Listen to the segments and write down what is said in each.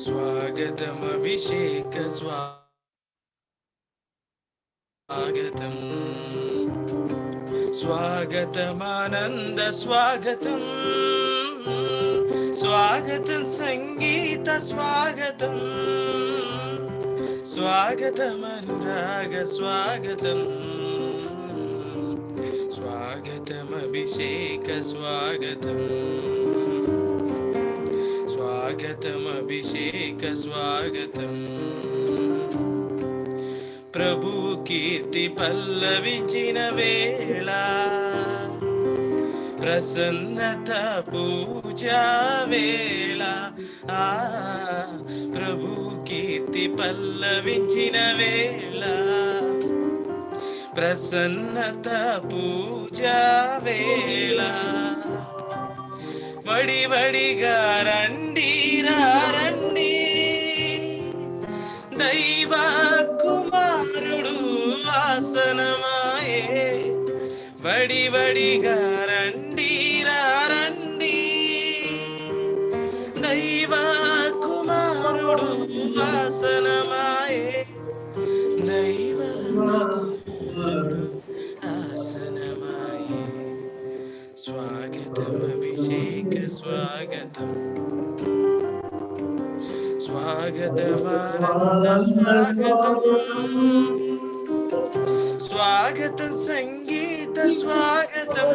स्वागतम अभिषेक स्वागतम स्वागतम आनंद स्वागतम स्वागतम संगीत स्वागतम स्वागतम अनुराग स्वागतम स्वागतम अभिषेक स्वागतम स्वागतम अभिषेक स्वागतम ప్రభు కీర్తి పల్లవించిన వేళ ప్రసన్నత పూజా వేళ ఆ ప్రభు కీర్తి పల్లవించిన వేళ ప్రసన్నత పూజా వేళ వడి వడిగా రండి రండి దైవ కుమారుడు ఆసనమాయే వడి వడిగా రండి రండి దైవ కుమారుడు ఆసనమాయే దైవ కుమారుడు ఆసనమాయే స్వాగతం అభిషేక స్వాగతం स्वागतमानंद स्वागतम स्वागतम संगीत स्वागतम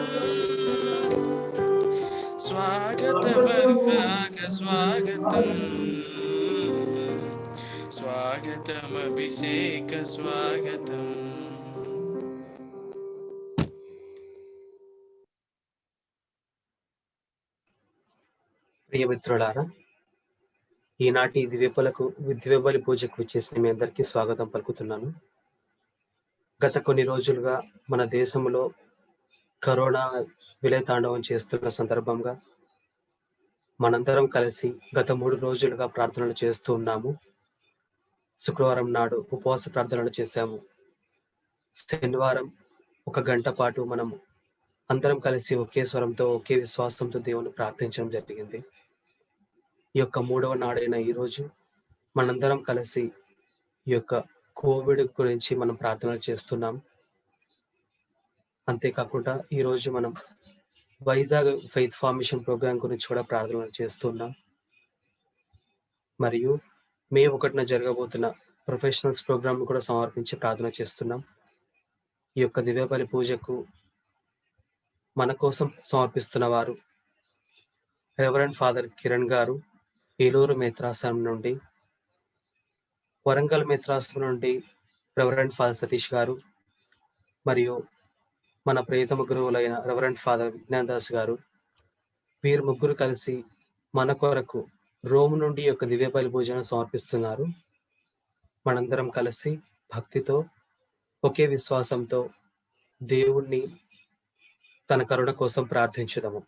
स्वागतम अनुराग स्वागतम स्वागतम अभिषेक स्वागतम ప్రియమిత్రులారా, ఈనాటి దివ్యబలి పూజకు వచ్చేసిన మీ అందరికీ స్వాగతం పలుకుతున్నాను. గత కొన్ని రోజులుగా మన దేశంలో కరోనా విలయతాండవం చేస్తున్న సందర్భంగా మనందరం కలిసి గత 3 రోజులుగా ప్రార్థనలు చేస్తూ ఉన్నాము. శుక్రవారం నాడు ఉపవాస ప్రార్థనలు చేశాము. శనివారం 1 గంట పాటు మనం అందరం కలిసి ఒకే స్వరంతో ఒకే విశ్వాసంతో దేవుని ప్రార్థించడం జరిగింది. ఈ యొక్క 3వ నాడైన ఈరోజు మనందరం కలిసి ఈ యొక్క కోవిడ్ గురించి మనం ప్రార్థనలు చేస్తున్నాం. అంతేకాకుండా ఈరోజు మనం వైజాగ్ ఫెయిత్ ఫార్మేషన్ ప్రోగ్రాం గురించి కూడా ప్రార్థనలు చేస్తున్నాం. మరియు మే 1న జరగబోతున్న ప్రొఫెషనల్స్ ప్రోగ్రామ్ కూడా సమర్పించి ప్రార్థన చేస్తున్నాం. ఈ యొక్క దివ్యబలి పూజకు మన కోసం సమర్పిస్తున్న వారు రెవరెండ్ ఫాదర్ కిరణ్ గారు ఏలూరు మేత్రాసనం నుండి, వరంగల్ మేత్రాసనం నుండి రెవరెండ్ ఫాదర్ సతీష్ గారు, మరియు మన ప్రియతమ గురువులైన రెవరెండ్ ఫాదర్ విజ్ఞాన్ దాస్ గారు, వీరు ముగ్గురు కలిసి మన కొరకు రోమ్ నుండి యొక్క దివ్యబలి పూజను సమర్పిస్తున్నారు. మనందరం కలిసి భక్తితో ఒకే విశ్వాసంతో దేవుణ్ణి తన కరుణ కోసం ప్రార్థించుదాము.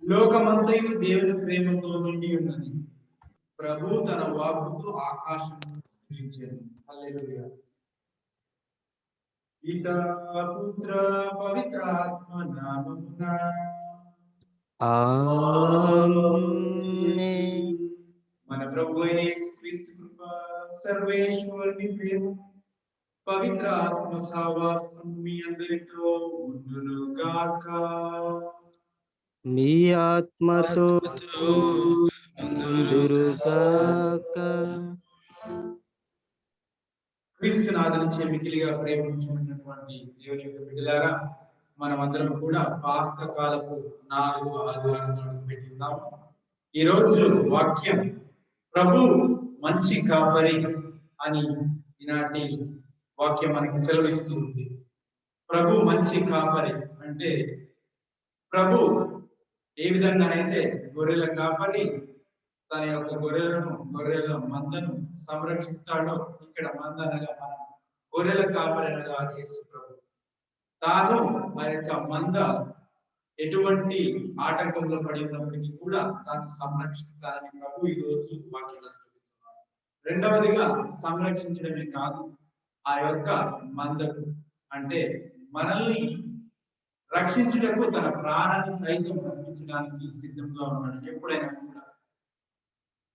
లోకమంతయు దేవుని ప్రేమతో నిండి ఉన్నది. ప్రభు తన వాక్కుతో ఆకాశం సృజించెను. హల్లెలూయా. పితా పుత్ర పవిత్రాత్మ నామమున ఆమేన్. మన ప్రభు అయిన యేసుక్రీస్తు కృప, సర్వేశ్వరుని ప్రేమ, పవిత్ర ఆత్మ సహవాసం మీ అందరితో ఉండును గాక. మీ ఆత్మతో ఉండురుగాక. క్రీస్తునాథుని మికిలిగా ప్రేమించుకున్నటువంటి దేవుని యొక్క బిడ్డలారా, మనమందరం కూడా పాస్క కాలపు 4 ఆదివారాలు పెట్టి ఉన్నాము. ఈ రోజు వాక్యం ప్రభు మంచి కాపరి అని ఈనాటి వాక్యం మనకి సెలవిస్తూ ఉంది. ప్రభు మంచి కాపరి అంటే ప్రభు ఏ విధంగానైతే గొర్రెల కాపరి తన యొక్క గొర్రెల మందను సంరక్షిస్తాడో, ఇక్కడ మంద అనగా మనం గొర్రెల కాపరి అనగా యేసు ప్రభు తాను ఆ యొక్క మంద ఎటువంటి ఆటంకంలో పడి ఉన్నప్పటికీ కూడా తాను సంరక్షిస్తానని ప్రభు ఈ రోజు వాక్యంలో సెలవిస్తున్నారు. రెండవదిగా సంరక్షించడమే కాదు, ఆ యొక్క మందకు అంటే మనల్ని రక్షించుటకు తన ప్రాణాన్ని సైతం అర్పించడానికి సిద్ధంగా ఉన్నాడు ఎప్పుడైనా కూడా.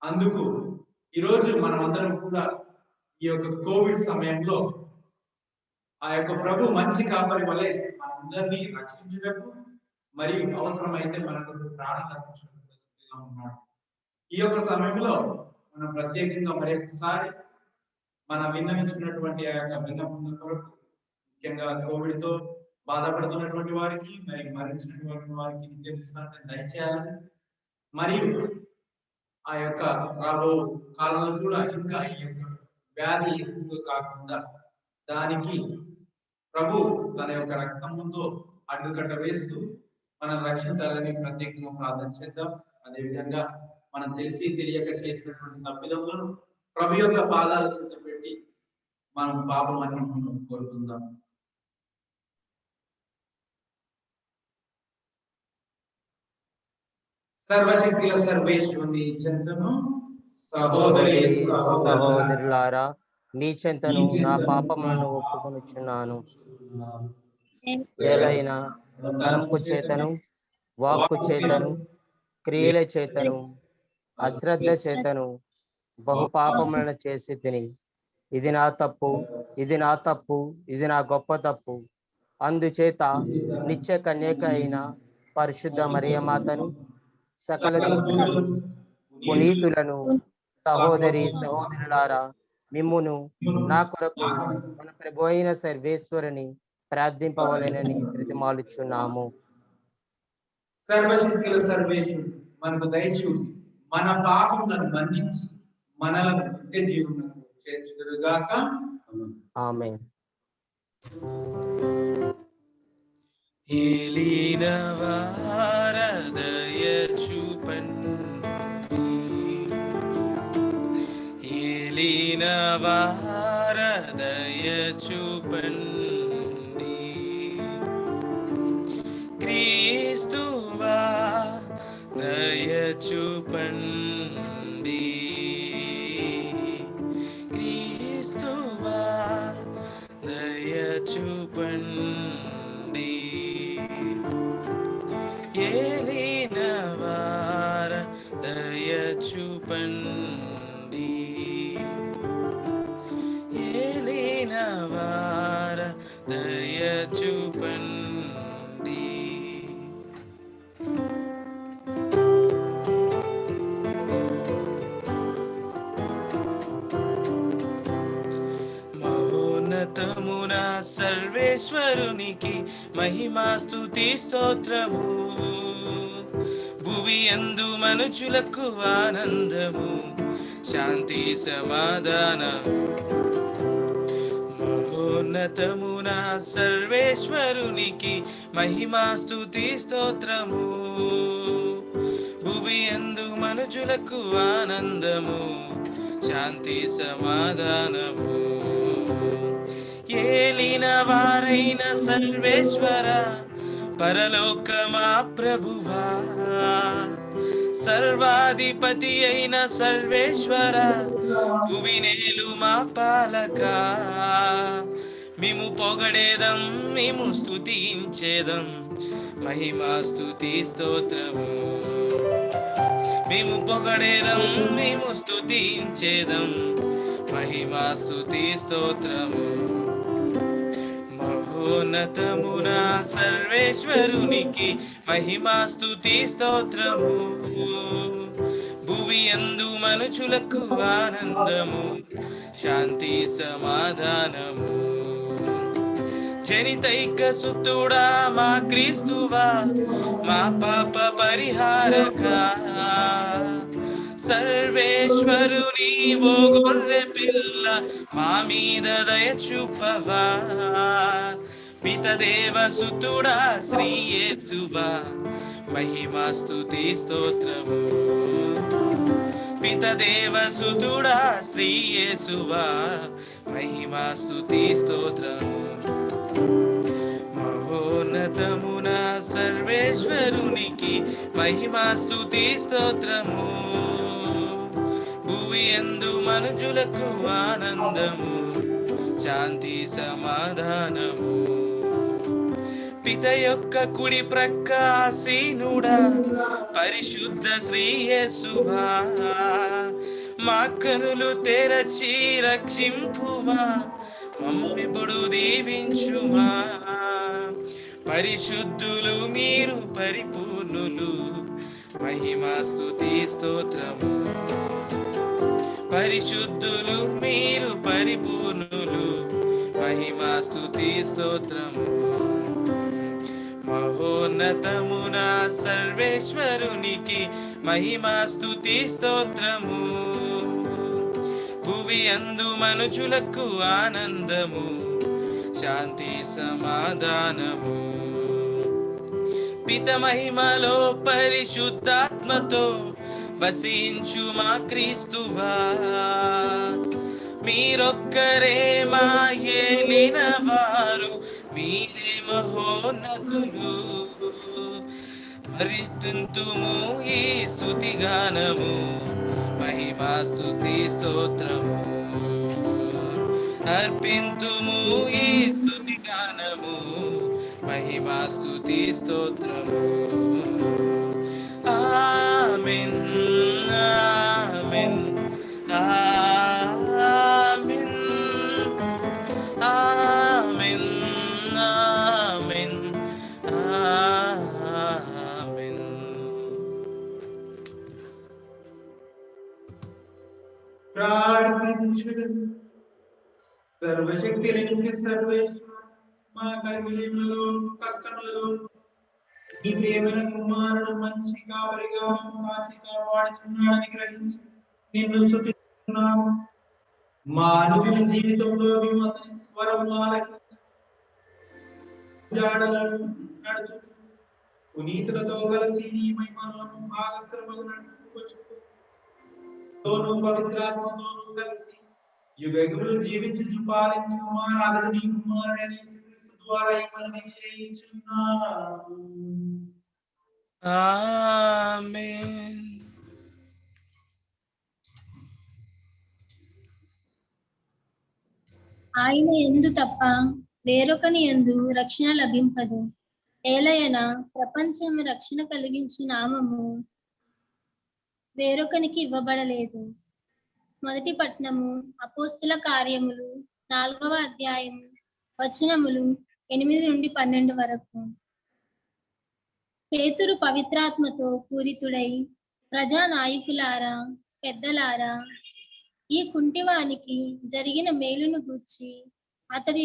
అందుకు ఈరోజు మనమందరం కూడా ఈ యొక్క కోవిడ్ సమయంలో ఆ యొక్క ప్రభు మంచి కాపరి వలె మనందరినీ రక్షించుటకు మరియు అవసరమైతే మనకు ప్రాణాలు అర్పించడానికి సిద్ధంగా ఉన్నాడు. ఈ యొక్క సమయంలో మనం ప్రత్యేకంగా మరొకసారి మనం విన్నవించుకున్నటువంటి ఆ యొక్క విన్నపం కొరకు, ముఖ్యంగా కోవిడ్ తో బాధపడుతున్నటువంటి వారికి మరి మరణించినటువంటి వారికి నిత్య విశ్రాంతిని దయచేయాలని, మరియు ఆ యొక్క రాబో కాలంలో కూడా ఇంకా ఈ యొక్క వ్యాధి ఎక్కువగా కాకుండా దానికి ప్రభు తన యొక్క రక్తంతో అడ్డుకట్ట వేస్తూ మనం రక్షించాలని ప్రత్యేకంగా ప్రార్థన చేద్దాం. అదేవిధంగా మనం తెలిసి తెలియక చేసినటువంటి తప్పిదములను ప్రభు యొక్క పాదాల చెంత పెట్టి మనం పాపం అన్నింటిని కోరుకుందాం. సర్వశక్తుల సర్వేశ్వరుని చెంతను సహోదరులారా, మీ చెంతను నా పాపములను ఒప్పుకొనుచున్నాను. ఏలైనా తలంపు చేతను, వాక్కు చేతను, క్రియల చేతను, అశ్రద్ధ చేతను బహు పాపములను చేసి తిని. ఇది నా తప్పు, ఇది నా తప్పు, ఇది నా గొప్ప తప్పు. అందుచేత నిత్య కన్యక అయిన పరిశుద్ధ మరియమాతను, సకల దూతలను, పునీతులను, సహోదరులారా, మిమ్మును నా కొరకు మన ప్రభు అయిన సర్వేశ్వరుని ప్రార్థింపవలెనని ప్రతిమాలుచున్నాము. సర్వశక్తుల సర్వేశ్వరుడు మనకు దయచూపి మన పాపములను మన్నించి మనలను నిత్య జీవనకు చేర్చుదురుగాక. ఆమేన్. ఏలిన వారదయ చూపండి, ఏలిన వారదయ చూపండి, క్రీస్తువా దయ చూపండి, క్రీస్తువా దయ చూపండి, ఏలిన వార దయ చూపండి, ఏలిన వార దయ చూపండి. మహోన్నతమున సర్వేశ్వరునికి మహిమా స్తుతి స్తోత్రము, భువి యందు మనుషులకు ఆనందము, శాంతి సమాధానం. మహోన్నతమున సర్వేశ్వరునికి మహిమా స్తుతి స్తోత్రము, భువి యందు మనుషులకు ఆనందము, శాంతి సమాధానము. ఏలిన వారైన సర్వేశ్వర, పరలోకమా ప్రభువా, సర్వాధిపతి అయిన సర్వేశ్వర, భువినేలు మా పాలక, మేము పొగడేదం, మేము స్తుతించేదం, మహిమా స్తుతి స్తోత్రము. మేము పొగడేదం, మేము స్తుతించేదం, మహిమా స్తుతి స్తోత్రము. మహోన్నతమున సర్వేశ్వరునికి మహిమా స్తుతి స్తోత్రము, భువి యందు మనుషులకు ఆనందము, శాంతి సమాధానము. జనితైక సుతుడా మా క్రీస్తువా, మా పాప పరిహారక, సర్వేశ్వరుని ఓ గొర్రె పిల్ల మా మీద దయ చూపవా. పితదేవ సుతుడా శ్రీ యేసువా, మహిమా స్తుతి స్తోత్రము. పితదేవ సుతుడా శ్రీ యేసువా, మహిమా స్తుతి స్తోత్రము. మహోన్నతమున సర్వేశ్వరునికి మహిమా స్తుతి స్తోత్రము, భువి యందు మనుషులకు ఆనందము, శాంతి సమాధానము. పిత యొక్క కుడి ప్రక్క ఆసీనుడా పరిశుద్ధ శ్రీ యేసువా, మా కనులు తెరచి రక్షింపుమా, మమ్మిప్పుడు దీవించుమా. పరిశుద్ధులు మీరు పరిపూర్ణులు, మహిమా స్తుతి స్తోత్రము. పరిశుద్ధులు మీరు పరిపూర్ణులు, మహిమా స్తుతి స్తోత్రము. మహోన్నతమున సర్వేశ్వరునికి మహిమా స్తుతి స్తోత్రము. భువి అందు మనుషులకు ఆనందము, శాంతి సమాధానము. పిత మహిమలో పరిశుద్ధాత్మతో వసించు మా క్రీస్తువా, మీరొక్కరే మా ఏలిన వారు, మీరే మహోన్నతులు. పరితుంతుము ఈ స్తుతి గానము, మహిమా స్తుతి స్తోత్రము. అర్పింతుము ఈ స్తుతి గానము, మహిమా స్తుతి స్తోత్రము. ఆమేన్ ఆమేన్ ఆమేన్ ఆమేన్ ఆమేన్ ఆమేన్. ప్రార్థించుడు. సర్వశక్తి నిత్య సర్వేశ్వర, మా కలిమిలో కష్టములలో ఈ ప్రేమల కుమారుడు మంచి కావలిగా కాచి కాపాడుచున్నాడని గ్రహించి నిన్ను స్తుతిస్తున్నాము. మా అనుదిన జీవితంలో మేము అతని స్వరం ఆలకించి జాడలను నడుచుచు పునీతులతో కలిసి నీ మహిమలోను భాగస్థులమగునట్లును పవిత్రాత్మతోను కలిసి యుగయుగములు జీవించుచు పాలించు మా నాథుడు నీ కుమారుడైన యేసుక్రీస్తు ద్వారా ఈ మనవి చేయుచున్నాము. ఆమేన్. ఆయన యందు తప్ప వేరొకని యందు రక్షణ లభింపదు. ఏలయనా ప్రపంచము రక్షణ కలిగించు నామము వేరొకనికి ఇవ్వబడలేదు. మొదటి పట్నము అపోస్తుల కార్యములు 4వ అధ్యాయము వచనములు 8 నుండి 12 వరకు. పేతురు పవిత్రాత్మతో పూరితుడై, ప్రజా నాయకులారా, పెద్దలారా, ఈ కుంటివానికి జరిగిన మేలును గూర్చి అతడు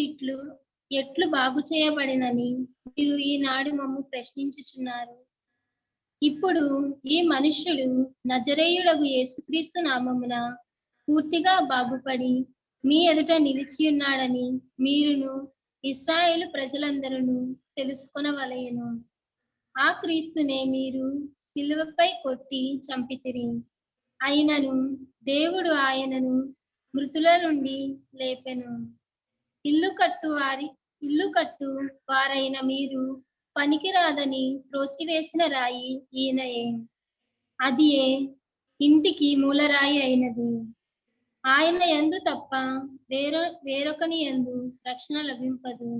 ఎట్లు బాగు చేయబడినని మీరు ఈనాడు మమ్ము ప్రశ్నించుచున్నారు. ఇప్పుడు ఈ మనుష్యుడు నజరేయుడగు యేసుక్రీస్తు నామమున పూర్తిగా బాగుపడి మీ ఎదుట నిలిచియున్నాడని మీరును ఇశ్రాయేలు ప్రజలందరూ తెలుసుకొనవలెను. ఆ క్రీస్తునే మీరు సిలువపై కొట్టి చంపితిరి. అయినను దేవుడు ఆయనను మృతుల నుండి లేపెను. ఇల్లు కట్టు వారైన మీరు పనికిరాదని త్రోసివేసిన రాయి ఈయనయే. అదియే ఇంటికి మూలరాయి అయినది. ఆయన యందు తప్ప వేరొకని యందు రక్షణ లభింపదు.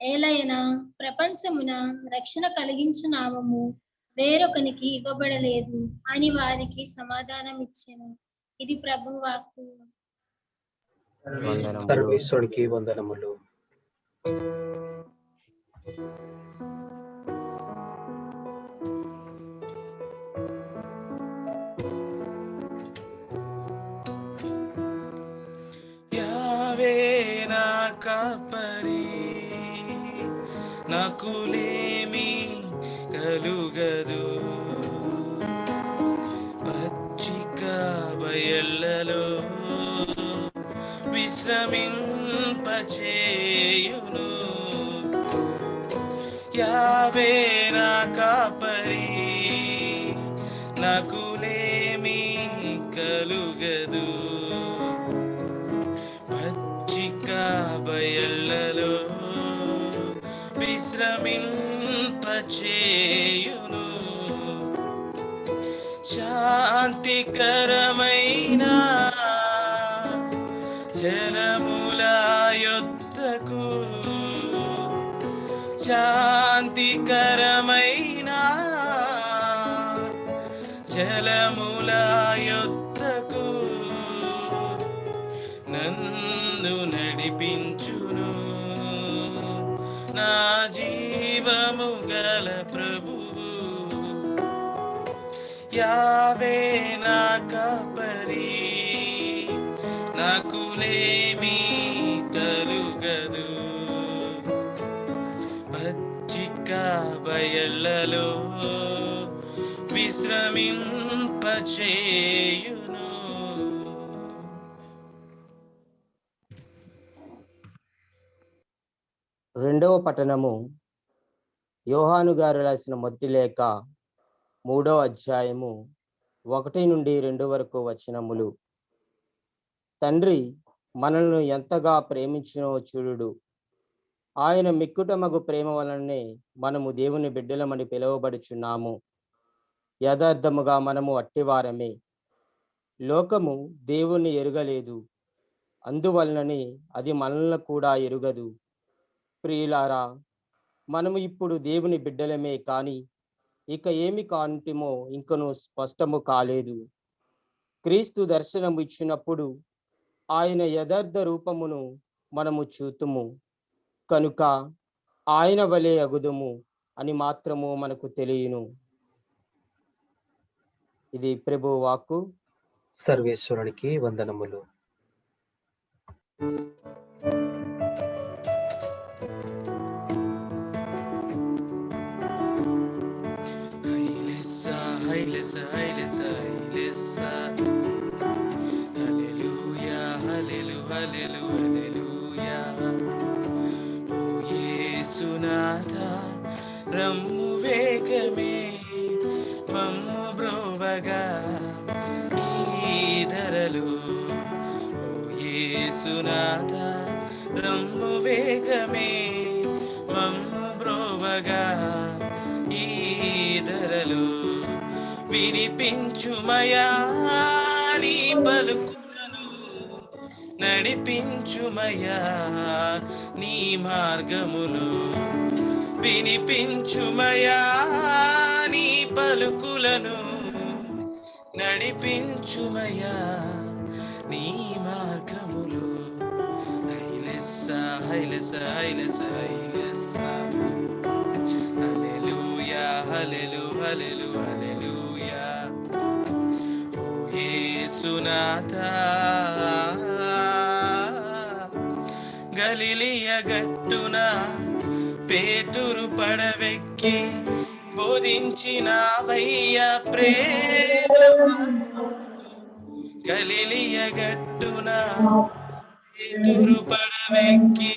ఏలయనా ప్రపంచమున రక్షణ కలిగించు నామము వేరొకనికి ఇవ్వబడలేదు అని వారికి సమాధానం ఇచ్చెను. ఇది ప్రభు వాక్కు. సర్వేశ్వరుడికి వందనములు. యావే నా కాపరి, నాకులేమి కలుగదు. పచ్చిక బయళ్ళలో విశ్రమింపచేయును. యావే నా కాపరి, నాకులేమి కలుగదు. పచ్చిక బయళ్ళలో విశ్రమింపచేయును. శాంతికరమైన జలముల యొద్దకు, శాంతికరమైన సుందరమైన జలముల యొద్దకు నన్ను నడిపించును. నా జీవము గల ప్రభువు యావే నా కాపరి, నాకులేమీ కలుగదు. పచ్చిక బయళ్ళలో విశ్రమింపచేయును. రెండవ పట్టణము యోహాను గారు రాసిన మొదటి లేఖ 3వ అధ్యాయము 1 నుండి 2 వరకు వచనములు. తండ్రి మనల్ని ఎంతగా ప్రేమించినో చూడుడు, ఆయన మిక్కుటమగు ప్రేమ వలనే మనము దేవుని బిడ్డలమని పిలువబడుచున్నాము. యథార్థముగా మనము అట్టివారమే. లోకము దేవుణ్ణి ఎరుగలేదు, అందువలననే అది మనల్ని కూడా ఎరుగదు. ప్రియులారా, మనము ఇప్పుడు దేవుని బిడ్డలమే కాని ఇక ఏమి కాంటిమో ఇంకను స్పష్టము కాలేదు. క్రీస్తు దర్శనము ఇచ్చినప్పుడు ఆయన యథార్థ రూపమును మనము చూతుము కనుక ఆయన వలె అగుదుము అని మాత్రము మనకు తెలియను. ఇది ప్రభు వాక్కు. సర్వేశ్వరునికి వందనములు. Hailesa, hailesa, hailesa. Hallelujah, hallelujah, hallelujah, hallelujah. O Yesunatha, రమ్ము వేగమే మమ్ము బ్రోవగా ఈ ధరలు. ఓ యేసునాథ, రమ్ము వేగమే మమ్ము బ్రోవగా ఈ ధరలు. వినిపించుమయా నీ పలుకులను, నడిపించుమయా నీ మార్గములు. వినిపించుమయా నీ పలుకులను, నడిపించుమయా నీ మార్గములు. హైలెస్సా హైలెస్సా హైలెస్సా హైలెస్సా. హల్లెలూయా హల్లెలూయా హల్లెలూయా హల్లెలూయా. ఓ యేసునాథ, గలిలియ గట్టున పేతురు పడవెక్కి బోధించినావయ్య ప్రేమ. గలిలియ గట్టున పేతురు పడవెక్కి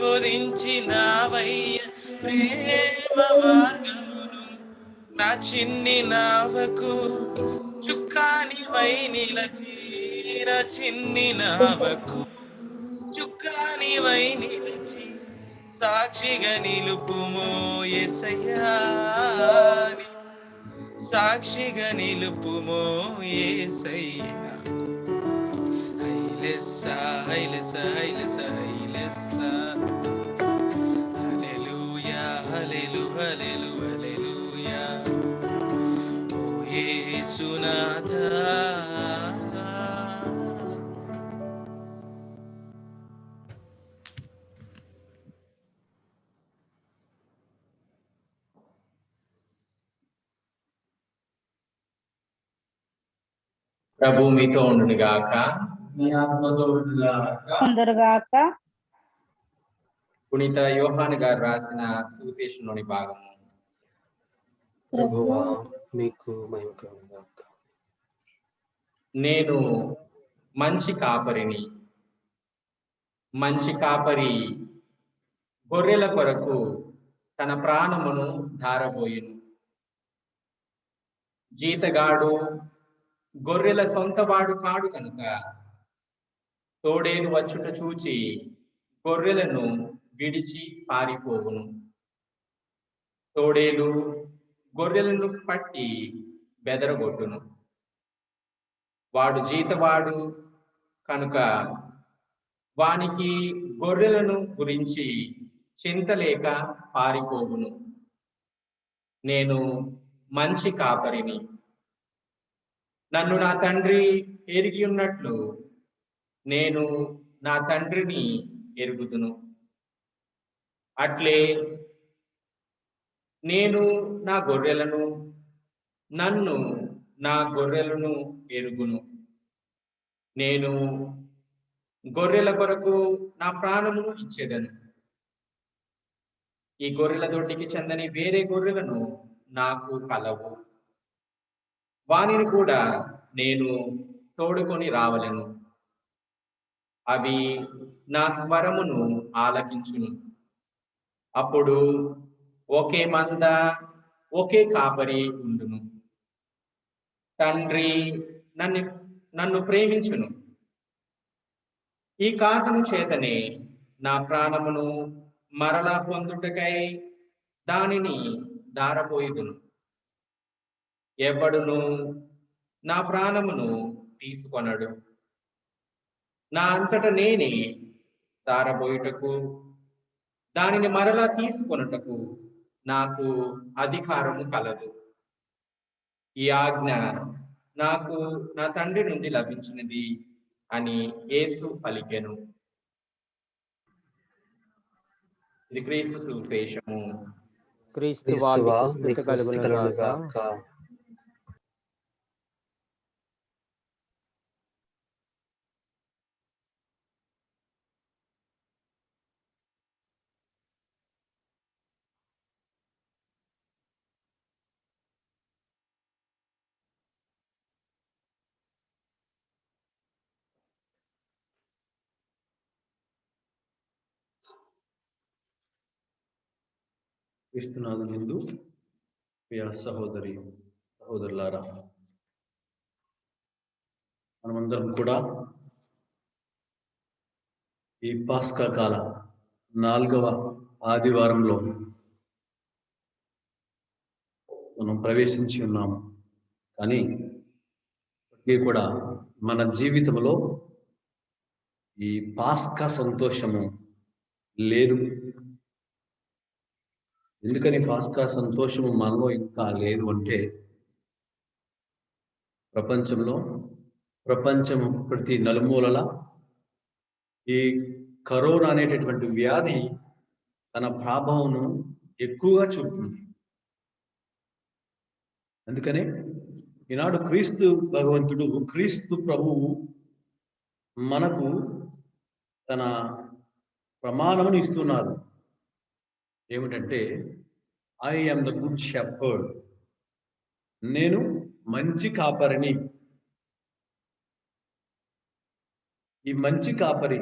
బోధించినావయ్య ప్రేమ మార్గమును. నా చిన్ని నావకు చుక్కానివై నిలచి, నా చిన్ని నావకు చుక్కానివై నిలచి, సాక్షిగా నిలుపుమో యేసయ్యా, సాక్షిగా నిలుపుమో యేసయ్యా. హైలెస్సా హైలెస్సా హైలెస్సా హైలెస్సా. హల్లెలూయా హల్లెలూయా హల్లెలూయా హల్లెలూయా. ఓ యేసునాథ, ప్రభు మీతో ఉండును గాక, మీ ఆత్మతో ఉండును గాక. పునీత యోహాను గారు రాసిన సువిశేషంలోని భాగము. ప్రభువా మీకు మహిమ కలుగును గాక. నేను మంచి కాపరిని. మంచి కాపరి గొర్రెల కొరకు తన ప్రాణమును ధారబోయెను. జీతగాడు గొర్రెల సొంతవాడు కాడు కనుక తోడేలు వచ్చుట చూచి గొర్రెలను విడిచి పారిపోవును. తోడేలు గొర్రెలను పట్టి బెదరగొట్టును. వాడు జీతవాడు కనుక వానికి గొర్రెలను గురించి చింతలేక పారిపోవును. నేను మంచి కాపరిని, నన్ను నా తండ్రి ఎరిగి ఉన్నట్లు నేను నా తండ్రిని ఎరుగుదును. అట్లే నేను నా గొర్రెలను, నన్ను నా గొర్రెలను ఎరుగును. నేను గొర్రెల కొరకు నా ప్రాణమును ఇచ్చేదను. ఈ గొర్రెల దొడ్డికి చెందని వేరే గొర్రెలను నాకు కలవు. వానిని కూడా నేను తోడుకొని రావలను. అవి నా స్వరమును ఆలకించును. అప్పుడు ఒకే మంద, ఒకే కాపరి ఉండును. తండ్రి నన్ను ప్రేమించును. ఈ కారణము చేతనే నా ప్రాణమును మరలా పొందుటకై దానిని దారపోయుదును. ఎవడును నా ప్రాణమును తీసుకొనడు. నా అంతట నేనే దారబోయుటకు, దానిని మరలా తీసుకొనుటకు నాకు అధికారము కలదు. ఈ ఆజ్ఞ నాకు నా తండ్రి నుండి లభించినది అని యేసు పలికెను. ఇది క్రీస్తు సువిశేషము. క్రీస్తు వాళ్ళకి స్తుతి కలుగును గాక. క్రీస్తునాథునందు ప్రియ సహోదరులారా, మనమందరం కూడా ఈ పాస్కా కాల 4వ ఆదివారంలో మనం ప్రవేశించి ఉన్నాము. కానీ ఇప్పటికీ కూడా మన జీవితంలో ఈ పాస్కా సంతోషము లేదు. ఎందుకని పాస్కా సంతోషము మనలో ఇంకా లేదు అంటే, ప్రపంచము ప్రతి నలుమూలల ఈ కరోనా అనేటటువంటి వ్యాధి తన ప్రభావం ఎక్కువగా చూపుతుంది. అందుకనే ఈనాడు క్రీస్తు భగవంతుడు, క్రీస్తు ప్రభువు మనకు తన ప్రమాణమును ఇస్తున్నారు. ఏమిటంటే, I am the good shepherd, నేను మంచి కాపరిని. ఈ మంచి కాపరి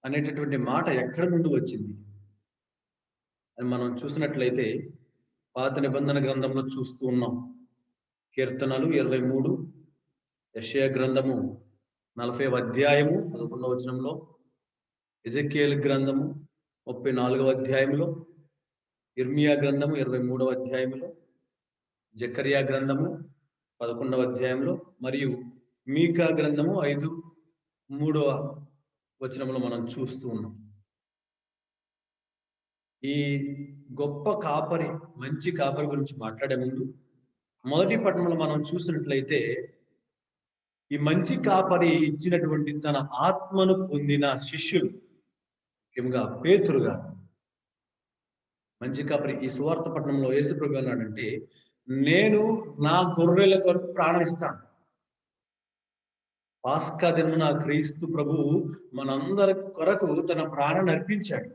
అనేటటువంటి మాట ఎక్కడి నుండి వచ్చింది అని మనం చూసినట్లయితే పాత నిబంధన గ్రంథంలో చూస్తూ ఉన్నాం. కీర్తనలు 23, యెషయా గ్రంథము 40వ అధ్యాయము 11వ వచనంలో, ఎజెకియేలు గ్రంథము 34వ అధ్యాయంలో, ఇర్మియా గ్రంథము 23వ అధ్యాయంలో, జకరియా గ్రంథము 11వ అధ్యాయంలో మరియు మీకా గ్రంథము 5:3వ వచనంలో మనం చూస్తూ ఉన్నాం. ఈ గొప్ప కాపరి, మంచి కాపరి గురించి మాట్లాడే ముందు మొదటి పట్టణంలో మనం చూసినట్లయితే, ఈ మంచి కాపరి ఇచ్చినటువంటి తన ఆత్మను పొందిన శిష్యులు, ముఖ్యంగా పేతురు గారు, మంచి కాపరి ఈ సువార్త పట్టణంలో యేసు ప్రభు అన్నాడంటే, నేను నా గొర్రెల కొరకు ప్రాణం ఇస్తాను. పాస్కా దినమున క్రీస్తు ప్రభు మనందరి కొరకు తన ప్రాణాన్ని అర్పించాడు.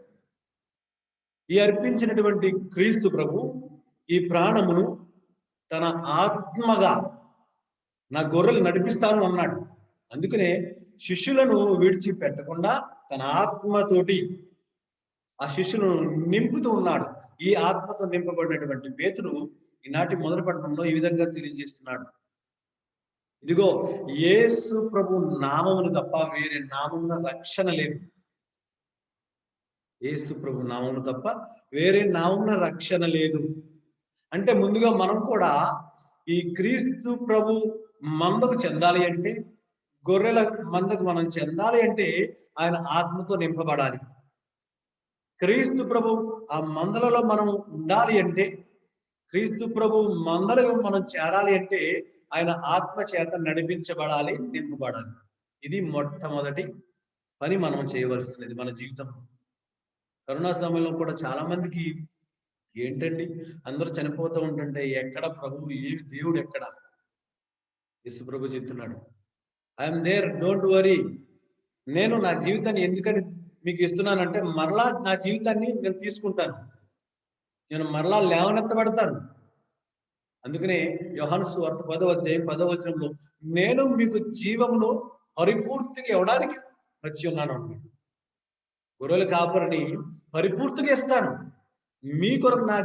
ఈ అర్పించినటువంటి క్రీస్తు ప్రభు ఈ ప్రాణమును తన ఆత్మగా నా గొర్రెలు నడిపిస్తాను అన్నాడు. అందుకనే శిష్యులను విడిచిపెట్టకుండా తన ఆత్మతోటి ఆ శిష్యులను నింపుతూ ఉన్నాడు. ఈ ఆత్మతో నింపబడినటువంటి పేతురు ఈనాటి మొదటి పట్టణంలో ఈ విధంగా తెలియజేస్తున్నాడు, ఇదిగో యేసు ప్రభు నామమును తప్ప వేరే నామమున రక్షణ లేదు. యేసు ప్రభు నామమును తప్ప వేరే నామమున రక్షణ లేదు. అంటే ముందుగా మనం కూడా ఈ క్రీస్తు ప్రభు మందకు చెందాలి అంటే, గొర్రెల మందకు మనం చెందాలి అంటే ఆయన ఆత్మతో నింపబడాలి. క్రీస్తు ప్రభు ఆ మందలలో మనం ఉండాలి అంటే క్రీస్తు ప్రభు మందరం మనం చేరాలి అంటే ఆయన ఆత్మ చేత నడిపించబడాలి, నింపబడాలి. ఇది మొట్టమొదటి పని మనం చేయవలసినది మన జీవితం. కరోనా సమయంలో కూడా చాలా మందికి ఏంటండి, అందరూ చనిపోతూ ఉంటుంటే ఎక్కడ ప్రభు, ఏ దేవుడు ఎక్కడ? యేసు ప్రభు చెప్తున్నాడు, ఐఎమ్ దేర్, డోంట్ వరీ. నేను నా జీవితాన్ని ఎందుకని మీకు ఇస్తున్నానంటే మరలా నా జీవితాన్ని నేను తీసుకుంటాను, నేను మరలా లేవనెత్తబడతాను. అందుకనే యోహాను సువార్త 10వ అధ్యాయం 10వ వచనంలో నేను మీకు జీవమును పరిపూర్తిగా ఇవ్వడానికి వచ్చి ఉన్నాను అన్నాడు. గొర్రెల కాపరిని పరిపూర్తిగా ఇస్తాను, మీ కొరకు నా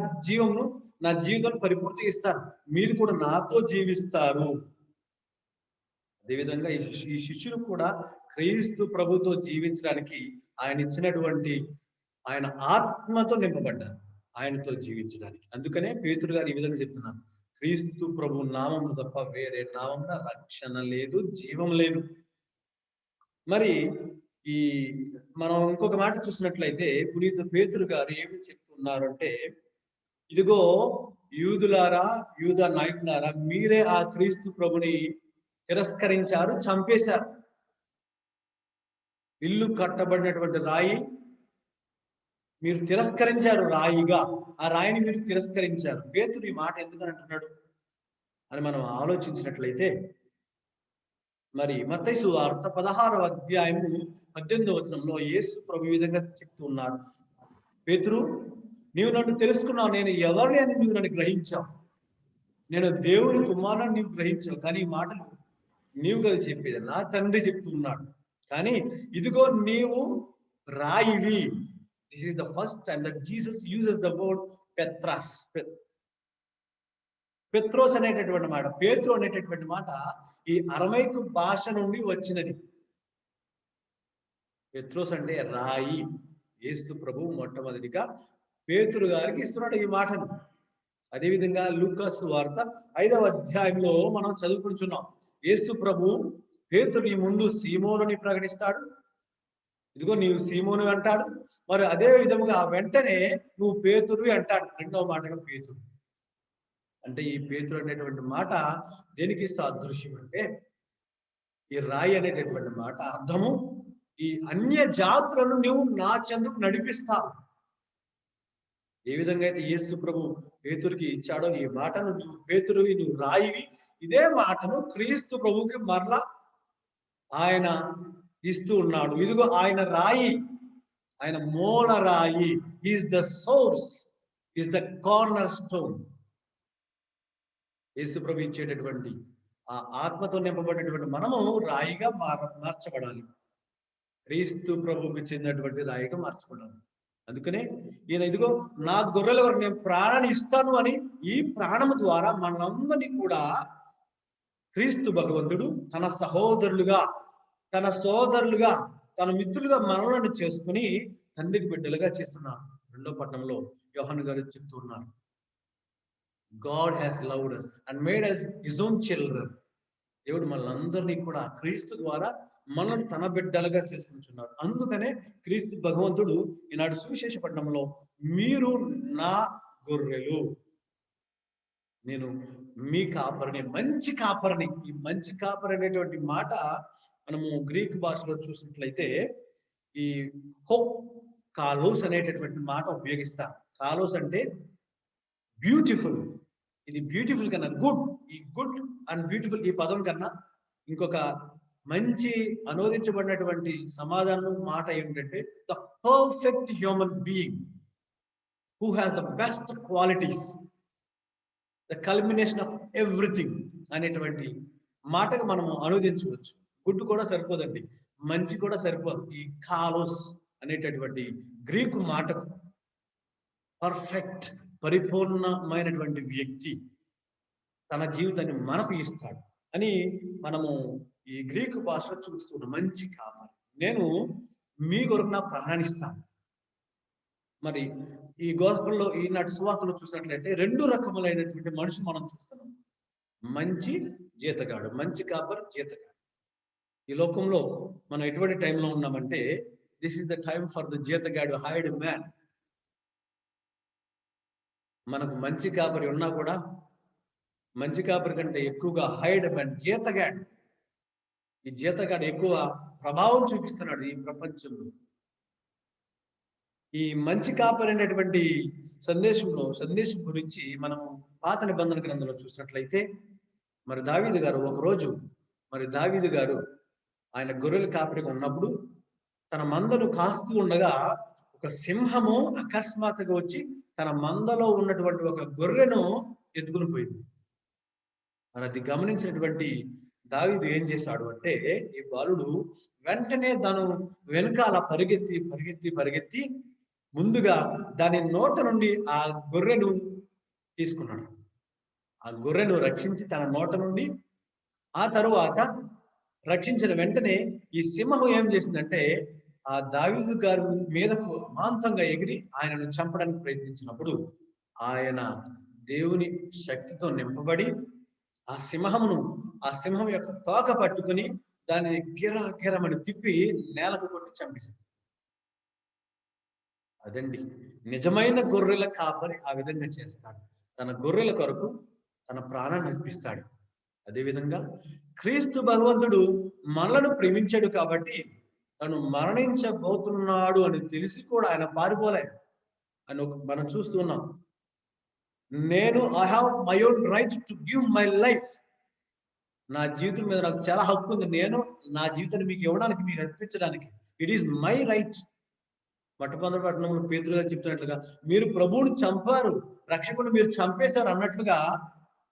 జీవితాన్ని పరిపూర్తిగా ఇస్తాను, మీరు కూడా నాతో జీవిస్తారు. అదేవిధంగా ఈ శిష్యులు కూడా క్రీస్తు ప్రభుతో జీవించడానికి ఆయన ఇచ్చినటువంటి ఆయన ఆత్మతో నింపబడ్డారు, ఆయనతో జీవించడానికి. అందుకనే పేతురు గారు ఈ విధంగా చెప్తున్నారు, క్రీస్తు ప్రభు నామం తప్ప వేరే నామంలో రక్షణ లేదు, జీవం లేదు. మరి ఈ మనం ఇంకొక మాట చూసినట్లయితే పునీత పేతురు గారు ఏమి చెప్తున్నారు అంటే, ఇదిగో యూదులారా, యూద నాయకులారా, మీరే ఆ క్రీస్తు ప్రభుని తిరస్కరించారు, చంపేశారు. ఇల్లు కట్టబడినటువంటి రాయి మీరు తిరస్కరించారు, రాయిగా ఆ రాయిని మీరు తిరస్కరించారు. పేతురు ఈ మాట ఎందుకని అంటున్నాడు అని మనం ఆలోచించినట్లయితే, మరి మత్తయి సువార్త 16వ అధ్యాయము 18వ వచనంలో యేసు ప్రభు ఈ విధంగా చెప్తూ ఉన్నారు, పేతురు, నీవు నన్ను తెలుసుకున్నావు, నేను ఎవరిని అని నీవు నన్ను గ్రహించావు, నేను దేవుని కుమారుని నీవు గ్రహించావు, కానీ ఈ మాటలు నీవు కదా చెప్పేది, నా తండ్రి చెప్తూ ఉన్నాడు. కానీ ఇదిగో నీవు రాయివి. This is the first time that Jesus uses the word Petros. Petros అనేటటువంటి మాట, పేతురు అనేటటువంటి మాట ఈ అరమైకు భాష నుండి వచ్చినది. పెత్రోస్ అంటే రాయి. యేసు ప్రభు మొట్టమొదటిగా పేతురు గారికి ఇస్తున్నాడు ఈ మాటను. అదేవిధంగా లూకాసు వార్త 5వ అధ్యాయంలో మనం చదువుకుంటున్నాం, యేసు ప్రభు పేతురు ఈ ముందు సీమోనుని ప్రకటిస్తాడు, ఇదిగో నీవు సీమోను అంటాడు. మరి అదే విధముగా వెంటనే నువ్వు పేతురు అంటాడు, రెండవ మాటగా పేతురు. అంటే ఈ పేతురు అనేటువంటి మాట దేనికి సాదృశ్యం అంటే, ఈ రాయి అనేటటువంటి మాట అర్థము, ఈ అన్య జాతులను నువ్వు నా చెందుకు నడిపిస్తావు. ఏ విధంగా అయితే యేసు ప్రభు పేతురుకి ఇచ్చాడో ఈ మాటను, నువ్వు పేతురువి, నువ్వు రాయివి, ఇదే మాటను క్రీస్తు ప్రభుకి మరలా ఆయన ఇస్తూ ఉన్నాడు. ఇదిగో ఆయన రాయి, ఆయన మూల రాయి, is the source, is the cornerstone. యేసు ప్రభు ఇచ్చేటటువంటి ఆ ఆత్మతో నింపబడినటువంటి మనము రాయిగా మార్చబడాలి, క్రీస్తు ప్రభువుకి చెందినటువంటి రాయిగా మార్చబడాలి. అందుకనే ఈయన ఇదిగో నా గొర్రెల వరకు నేను ప్రాణాన్ని ఇస్తాను అని ఈ ప్రాణము ద్వారా మనందరినీ కూడా క్రీస్తు భగవంతుడు తన సహోదరులుగా, తన సోదరులుగా, తన మిత్రులుగా మనలను చేసుకుని తండ్రికి బిడ్డలుగా చేస్తున్నారు. 2వ పట్టణంలో యోహాను గారు చెప్తూ ఉన్నారు, God has loved us and made us his own children. దేవుడు మనందరినీ కూడా క్రీస్తు ద్వారా మనల్ని తన బిడ్డలుగా చేసుకుంటున్నారు. అందుకనే క్రీస్తు భగవంతుడు ఈనాడు సువిశేష పట్టణంలో మీరు నా గొర్రెలు, నేను మీ కాపరిని, మంచి కాపరిని. ఈ మంచి కాపరి అనేటువంటి మాట మనము గ్రీక్ భాషలో చూసినట్లయితే ఈ హో కాలోస్ అనేటటువంటి మాట ఉపయోగిస్తారు. కాలోస్ అంటే బ్యూటిఫుల్. ఇది బ్యూటిఫుల్ కన్నా గుడ్, ఈ గుడ్ అండ్ బ్యూటిఫుల్ ఈ పదం కన్నా ఇంకొక మంచి అనువదించబడినటువంటి సమాధానం మాట ఏమిటంటే the perfect human being who has the best qualities, the culmination of everything అనేటువంటి మాటకు మనము అనువదించవచ్చు. గుడ్ కూడా సరిపోదండి, మంచి కూడా సరిపోదు. ఈ కాలోస్ అనేటటువంటి గ్రీకు మాటకు పర్ఫెక్ట్, పరిపూర్ణమైనటువంటి వ్యక్తి తన జీవితాన్ని మనకు ఇస్తాడు అని మనము ఈ గ్రీకు భాషలో చూస్తున్నాం. మంచి కాపరి, నేను మీ కొరకు నా ప్రాణాన్ని ఇస్తాను. మరి ఈ గోస్పెల్లో ఈనాటి సువార్తలో చూసినట్లయితే 2 రకములైనటువంటి మనుషులు మనం చూస్తున్నాం. మంచి జీతగాడు, మంచి కాపరి, జీతగాడు. ఈ లోకంలో మనం ఎటువంటి టైంలో ఉన్నామంటే, this is the time for the జీతగాడు, హైడ్ మ్యాన్. మనకు మంచి కాపరి ఉన్నా కూడా మంచి కాపరి కంటే ఎక్కువగా హైడ్ అండ్ జీతగాడు, ఈ జీతగాడు ఎక్కువ ప్రభావం చూపిస్తున్నాడు ఈ ప్రపంచంలో. ఈ మంచి కాపరి అనేటువంటి సందేశం గురించి మనం పాత నిబంధన గ్రంథంలో చూసినట్లయితే, మరి దావీదు గారు ఒకరోజు ఆయన గొర్రెల కాపరిగా ఉన్నప్పుడు తన మందను కాస్తూ ఉండగా ఒక సింహము అకస్మాత్తుగా వచ్చి తన మందలో ఉన్నటువంటి ఒక గొర్రెను ఎత్తుకుని పోయింది. మరి అది గమనించినటువంటి దావీదు ఏం చేశాడు అంటే, ఈ బాలుడు వెంటనే తను వెనకాల పరిగెత్తి ముందుగా దాని నోట నుండి ఆ గొర్రెను తీసుకున్నాడు. ఆ గొర్రెను రక్షించి తన నోట నుండి, ఆ తరువాత రక్షించిన వెంటనే ఈ సింహం ఏం చేసిందంటే ఆ దావీదు గారి మీదకు అమాంతంగా ఎగిరి ఆయనను చంపడానికి ప్రయత్నించినప్పుడు ఆయన దేవుని శక్తితో నింపబడి ఆ సింహం యొక్క తోక పట్టుకుని దాన్ని గిరమని తిప్పి నేలకు కొట్టి చంపేశాడు. అదండి నిజమైన గొర్రెల కాపరి. ఆ విధంగా చేస్తాడు. తన గొర్రెల కొరకు తన ప్రాణాన్ని అర్పిస్తాడు. అదేవిధంగా క్రీస్తు భగవంతుడు మనలను ప్రేమించాడు కాబట్టి తను మరణించబోతున్నాడు అని తెలిసి కూడా ఆయన పారిపోలే అని మనం చూస్తున్నాం. I have my own right to give my life. నా జీవితం మీద నాకు చాలా హక్కు ఉంది. నేను నా జీవితాన్ని మీకు ఇవ్వడానికి, మీకు అర్పించడానికి. It is my right. పట్టణంలో పేతురు గారు చెప్తున్నట్లుగా, మీరు ప్రభువుని చంపారు, రక్షకుని మీరు చంపేశారు అన్నట్లుగా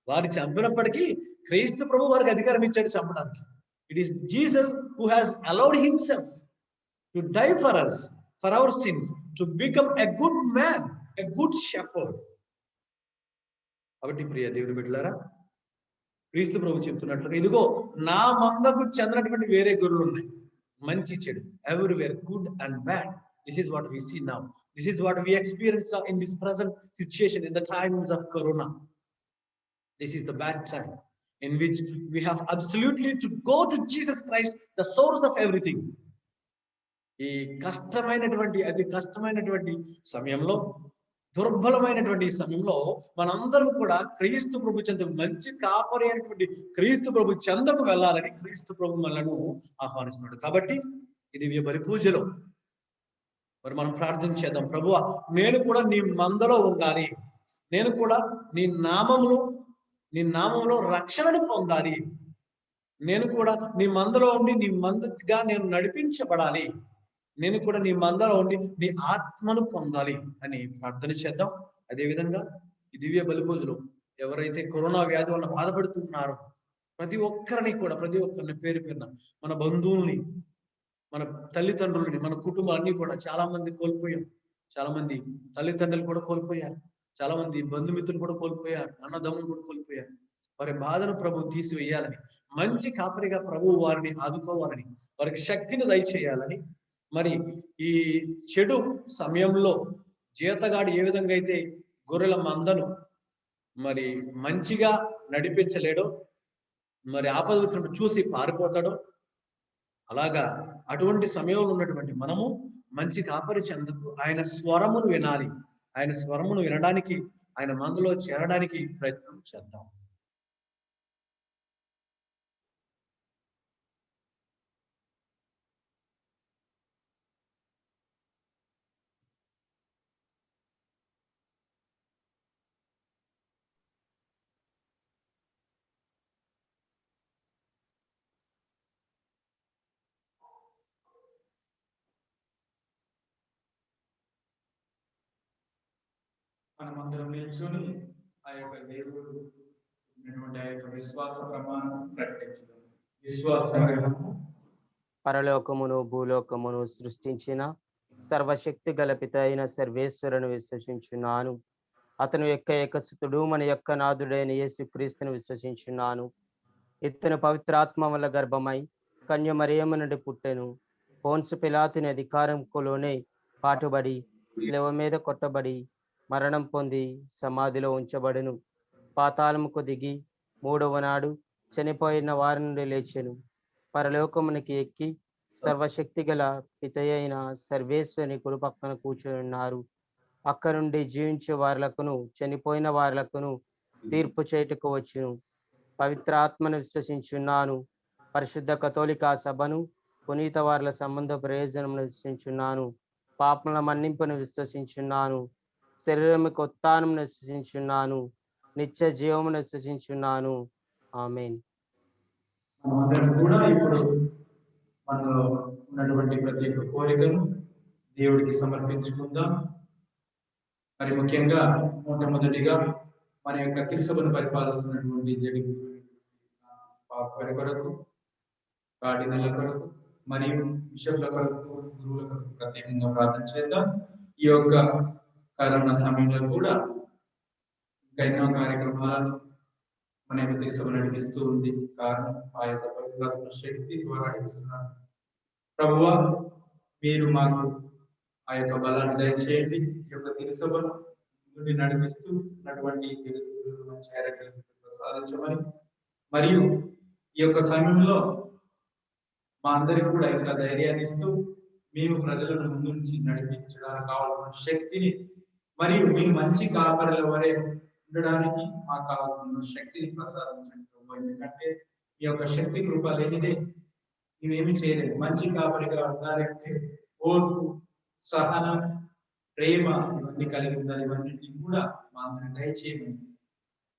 వారు చంపినప్పటికీ క్రీస్తు ప్రభు వారికి అధికారం ఇచ్చాడు చంపడానికి. It is Jesus who has allowed himself to die for us, for our sins, to become a good man, a good shepherd. కాబట్టి ప్రియ దేవుని బిడ్డలారా, క్రీస్తు ప్రభు చెప్తున్నట్లుగా, ఇదిగో నా మందకు చెందినటువంటి వేరే గొర్రెలు ఉన్నాయి, మంచి చెడు, everywhere, good and bad. This is what we see now. This is what we experience now in this present situation, in the times of Corona. This is the bad time in which we have absolutely to go to Jesus Christ, the source of everything. ఈ అతి కష్టమైనటువంటి సమయంలో, దుర్బలమైనటువంటి సమయంలో మనందరం కూడా క్రీస్తు ప్రభు చెంత, మంచి కాపరి అయినటువంటి క్రీస్తు ప్రభు చెంతకు వెళ్ళాలని క్రీస్తు ప్రభు మనలను ఆహ్వానిస్తున్నాడు. కాబట్టి ఇది బలి పూజలో మరి మనం ప్రార్థన చేద్దాం. ప్రభువా, నేను కూడా నీ మందలో ఉండాలి, నేను కూడా నీ నామములో రక్షణను పొందాలి, నేను కూడా నీ మందలో ఉండి నీ మందగా నేను నడిపించబడాలి, నేను కూడా నీ మందలో ఉండి నీ ఆత్మను పొందాలి అని ప్రార్థన చేద్దాం. అదేవిధంగా ఈ దివ్య బలి పూజలో ఎవరైతే కరోనా వ్యాధి వల్ల బాధపడుతున్నారో ప్రతి ఒక్కరిని పేరు పేరున, మన బంధువుల్ని, మన తల్లిదండ్రులని, మన కుటుంబాన్ని కూడా చాలా మంది కోల్పోయాం. చాలా మంది తల్లిదండ్రులు కూడా కోల్పోయారు, చాలా మంది బంధుమిత్రులు కూడా కోల్పోయారు, అన్నదమ్ములు కూడా కోల్పోయారు. వారి బాధను ప్రభు తీసివేయాలని, మంచి కాపరిగా ప్రభు వారిని ఆదుకోవాలని, వారికి శక్తిని దయచేయాలని, మరి ఈ చెడు సమయంలో జీతగాడు ఏ విధంగా అయితే గొర్రెల మందను మరి మంచిగా నడిపించలేడో, మరి ఆపద వచ్చినప్పుడు చూసి పారిపోతాడో, అలాగా అటువంటి సమయంలో ఉన్నటువంటి మనము మంచి కాపరి చెందుకు ఆయన స్వరమును వినాలి. ఆయన స్వరమును వినడానికి, ఆయన మందులో చేరడానికి ప్రయత్నం చేద్దాం. మనమందరం నిల్చొని ఆ యొక్క దేవుడు ఉన్నటువంటి ఆ యొక్క విశ్వాస ప్రమాణం ప్రకటించడం. విశ్వాసము పరలోకమును భూలోకమును సృష్టించిన సర్వశక్తి గల పిత అయిన సర్వేశ్వరుని విశ్వసించున్నాను. అతను ఏకసుతుడు, మన యొక్క నాథుడైన యేసుక్రీస్తును విశ్వసించున్నాను. ఇతను పవిత్రాత్మ వల్ల గర్భమై కన్య మరియమ్మ నుండి పుట్టెను. పోన్సు పిలాతుని అధికారంలోనే పాటుబడి శిలువ మీద కొట్టబడి మరణం పొంది సమాధిలో ఉంచబడెను. పాతాళముకు దిగి మూడవ నాడు చనిపోయిన వారి నుండి లేచెను. పరలోకమునికి ఎక్కి సర్వశక్తి గల పిత అయిన సర్వేశ్వరుని కుడి పక్కన కూర్చొని ఉన్నారు. అక్క నుండి జీవించే వారులకును చనిపోయిన వారులకును తీర్పు చేయుటకు వచ్చును. పవిత్ర ఆత్మను విశ్వసించున్నాను. పరిశుద్ధ కథోలికా సభను, పునీత వారుల సంబంధ ప్రయోజనమును విశ్వసించున్నాను. పాపముల మన్నింపును విశ్వసించున్నాను. శరీరముకు ఉత్థానమును విశ్వసించున్నాను. నిత్య జీవమును విశ్వసించున్నాను. ఆమేన్. మనమందరం కూడా ఇప్పుడు మనలో ఉన్నటువంటి ప్రతి ఒక్క కోరికను దేవుడికి సమర్పించుకుందాం. మరి ముఖ్యంగా మొట్టమొదటిగా మన యొక్క తిరుసభను పరిపాలిస్తున్నటువంటి జడి వారి కొరకు, కార్డినల్ల కొరకు మరియు బిషప్ల కొరకు, గురువుల కొరకు ప్రత్యేకంగా ప్రార్థన చేద్దాం. ఈ యొక్క కరోనా సమయంలో కూడా ఇంకా ఎన్నో కార్యక్రమాలను మన యొక్క తిరుసభ నడిపిస్తూ ఉంది. కారణం ఆ యొక్క పవిత్రాత్మ శక్తి ద్వారా నడిపిస్తున్నారు. ప్రభువా, మీరు మాకు ఆ యొక్క బలాన్ని దయచేయండి. ఈ యొక్క తిరుసభను ముందుని నడిపిస్తూ ఉన్నటువంటి మంచి ఆరోగ్యాన్ని ప్రసాదించమని, మరియు ఈ యొక్క సమయంలో మా అందరికి కూడా ఇంకా ధైర్యాన్ని ఇస్తూ మేము ప్రజలను ముందు నుంచి నడిపించడానికి కావాల్సిన శక్తిని, మరియు మీ మంచి కాపరుల వరే ఉండడానికి మాకు కావాల్సిన శక్తిని ప్రసాదించండి. ఎందుకంటే ఈ యొక్క శక్తి కృప లేనిదే మేమేమి చేయలేదు. మంచి కాపరిగా ఉండాలంటే ఓర్పు, సహనం, ప్రేమ ఇవన్నీ కలిగి ఉండాలి. ఇవన్నీ కూడా మా అందరిని దయచేయమని.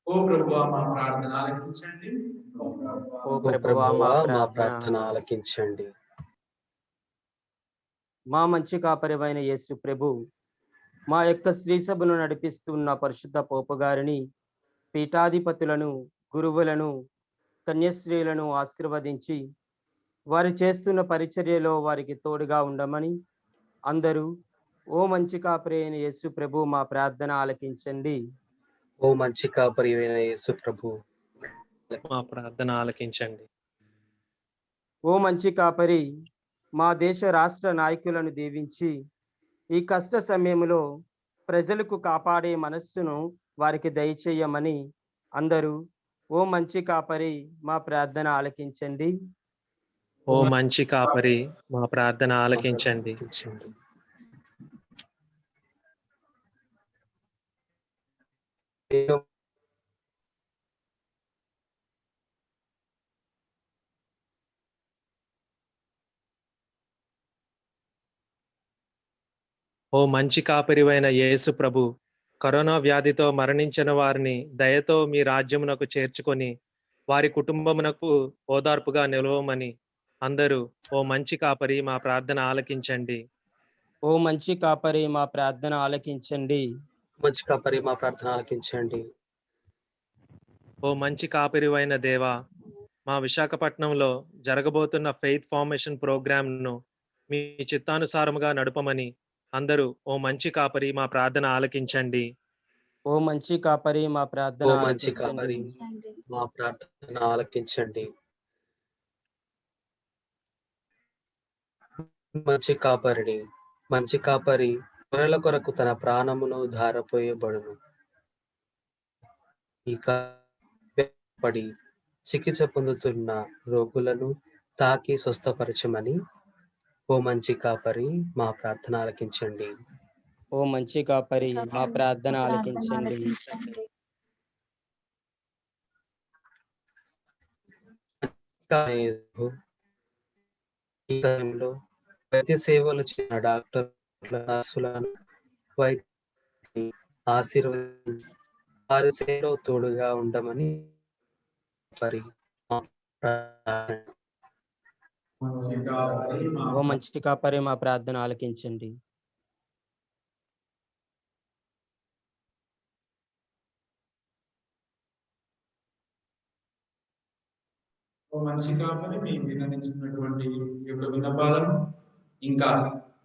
ఓ ప్రభువా, మా ప్రార్థన ఆలకించండి. ఓ ప్రభువా, మా మా ప్రార్థన ప్రార్థన ఆలకించండి. మా మంచి కాపరివైన యేసు ప్రభు, మా యొక్క శ్రీ సభను నడిపిస్తున్న పరిశుద్ధ పోపు గారిని, పీఠాధిపతులను, గురువులను, కన్యశ్రీలను ఆశీర్వదించి వారు చేస్తున్న పరిచర్యలో వారికి తోడుగా ఉండమని అందరూ ఓ మంచి కాపరి అయిన యేసు ప్రభు మా ప్రార్థన ఆలకించండి. ఓ మంచి కాపరి అయిన యేసు ప్రభు, మా ప్రార్థన ఆలకించండి. ఓ మంచి కాపరి, మా దేశ రాష్ట్ర నాయకులను దీవించి ఈ కష్ట సమయంలో ప్రజలకు కాపాడే మనస్సును వారికి దయచేయమని అందరూ ఓ మంచి కాపరి మా ప్రార్థన ఆలకించండి. ఓ మంచి కాపరి, మా ప్రార్థన ఆలకించండి. ఓ మంచి కాపరివైన యేసు ప్రభు, కరోనా వ్యాధితో మరణించిన వారిని దయతో మీ రాజ్యమునకు చేర్చుకొని వారి కుటుంబమునకు ఓదార్పుగా నిలవమని అందరూ ఓ మంచి కాపరి మా ప్రార్థన ఆలకించండి. ఓ మంచి కాపరి మా ప్రార్థన ఆలకించండి. మంచి కాపరి మా ప్రార్థన ఆలకించండి. ఓ మంచి కాపరివైన దేవా, మా విశాఖపట్నంలో జరగబోతున్న ఫెయిత్ ఫార్మేషన్ ప్రోగ్రామ్ను మీ చిత్తానుసారముగా నడపమని అందరూ ఓ మంచి కాపరి మా ప్రార్థన ఆలకించండి. ఓ మంచి కాపరి మా ప్రార్థన ఓ మంచి కాపరి ఆలకించండి. మా ప్రార్థన ఆలకించండి. మంచి కాపరిని, మంచి కాపరి గొర్రెల కొరకు తన ప్రాణమును ధారపోయబడును. ఇక పడి చికిత్స పొందుతున్న రోగులను తాకి స్వస్థపరచమని ఓ మంచి కాపరి మా ప్రార్థన ఆలకించండి. ఓ మంచి కాపరి మా ప్రార్థన ఆలకించండి. ఈ సమయంలో వైద్య సేవలు చేసిన డాక్టర్, నర్సులను, వైద్యుని ఆశీర్వదించి వారి సేవలో తోడుగా ఉండమని ఓ మంచి కాపరి మా ప్రార్థన ఆలకించండి. ఓ మంచి కాపరి మేము విన్నవించుకున్నటువంటి ఈ యొక్క విన్నపాలను, ఇంకా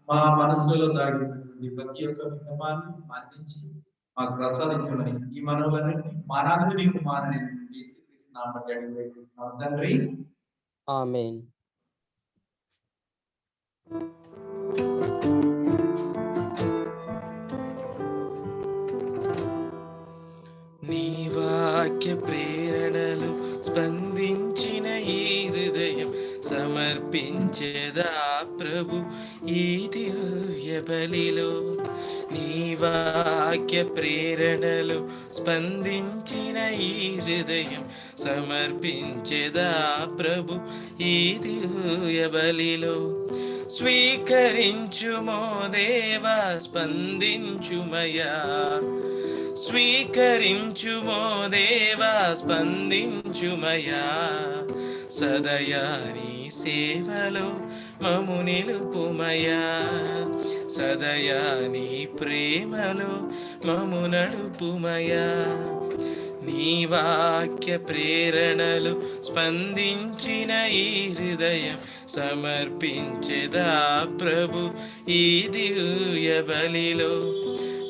మా మనసులలో దాగినటువంటి ప్రతి ఒక్క విన్నపాన్ని మన్నించి మాకు ప్రసాదించమని ఈ మనవులన్నింటినీ మానాథుని కుమారుని యేసుక్రీస్తు నామమున అడిగి వేడుకుంటున్నాము తండ్రి. ఆమేన్. నీ వాక్య ప్రేరణలు స్పందించిన ఈ హృదయం సమర్పించేదా ప్రభు ఈ దివ్య బలిలో. నీ వాక్య ప్రేరణలు స్పందించిన ఈ హృదయం సమర్పించెదా ప్రభు ఈ దివ్య బలిలో. స్వీకరించుమో దేవా స్పందించుమయా, స్వీకరించుమో దేవా స్పందించుమయా. సదయా నీ సేవలో మము నిలుపుమయా, సదయా నీ ప్రేమలో మము నడుపుమయా. నీ వాక్య ప్రేరణలు స్పందించిన ఈ హృదయం సమర్పించెదా ప్రభు ఈ దివ్య బలిలో.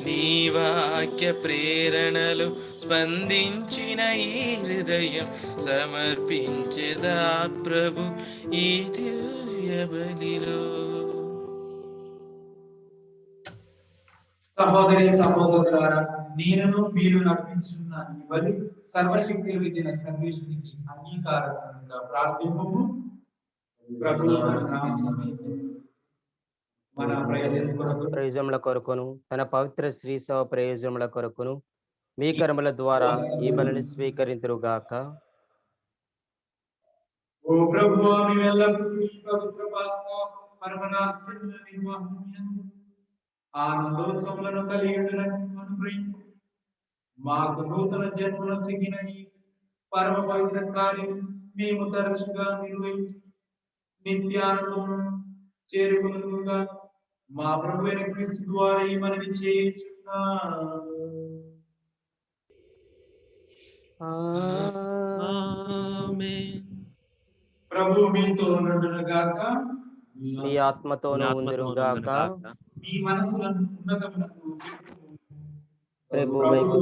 నీ వాక్య ప్రేరణలు స్పందించిన ఈ హృదయం సమర్పించెదా ప్రభు ఈ దివ్య బలిలో. సహోదరి సహోదరులారా, నేను మీరు అర్పించున్న ఈ బలి సర్వశక్తి విధిన సర్వేశ్వరికి అంగీకారంగా ప్రార్థింపము. ప్రభు మన ప్రయోజనముల కొరకును తన పవిత్ర శ్రీ సేవ ప్రయోజనముల కొరకును మీ కర్మల ద్వారా ఈ బలిని స్వీకరింతురుగాక. ఓ ప్రభువా, మీరెల్లప్పుడూ ఈ పవిత్ర పాస్కా పరమనాశ్చర్య నిర్వహణ ఆనందోత్సవములను కలిగి అనుగ్రహించు. మాకు నూతన జన్మను సిగిన ఈ పరమ పవిత్ర కార్యం మేము తరచుగా నిర్వహించు నిత్యానందమును చేరుకునుగా మా ప్రభు అయిన క్రీస్తు ద్వారా ఈ మనవి చేయుచున్నాము. ప్రభు మీతో నుండునుగాక, మీ ఆత్మతోనూ ఉండునుగాక. మీ మనసులను ఉన్నతమునకు ప్రభు వైపు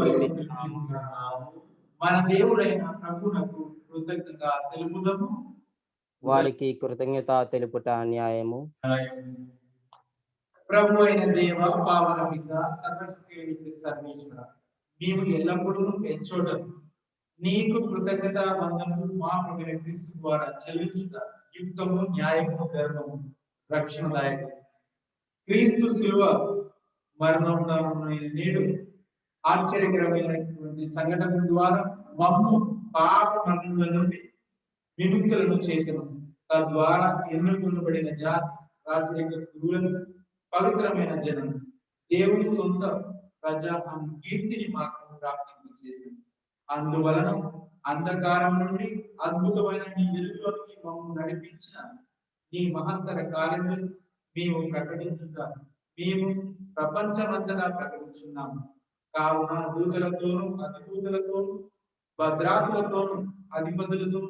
మన దేవుడైన ప్రభునకు కృతజ్ఞత తెలుపుదము. వారికి కృతజ్ఞత తెలుపుట న్యాయము. ప్రభు అయిన దేవ, పావన పిత, సర్వశక్తి సర్వేశ్వర, మేము ఎల్లప్పుడూ ఎచ్చోట నీకు కృతజ్ఞత వందనములు మా ప్రభువైన క్రీస్తు ద్వారా చెల్లించుట యుక్తము, న్యాయము, ధర్మము, రక్షణదాయకము. క్రీస్తు శిలువ మరణంలో నేడు ఆశ్చర్యకరమైనటువంటి సంఘటన ద్వారా మమ్ము పాప మరణముల నుండి విముక్తులను చేసిన, తద్వారా ఎన్నుకొనబడిన జాతి, రాజరిక గురువులను, పవిత్రమైన జనం, దేవుని సొంత ప్రజా కీర్తిని మాకు ప్రాప్తి చేసింది. అందువలన అంధకారం నుండి అద్భుతమైన నీ వెలుగులోకి మమ్మల్ని నడిపించిన నీ మహత్తర కార్యములు మేము ప్రకటించుతాము. మేము ప్రపంచమంతటా ప్రకటించున్నాము. కావున దూతలతోనూ, అధిదూతలతోనూ, భద్రాసులతోనూ, అధిపతులతో,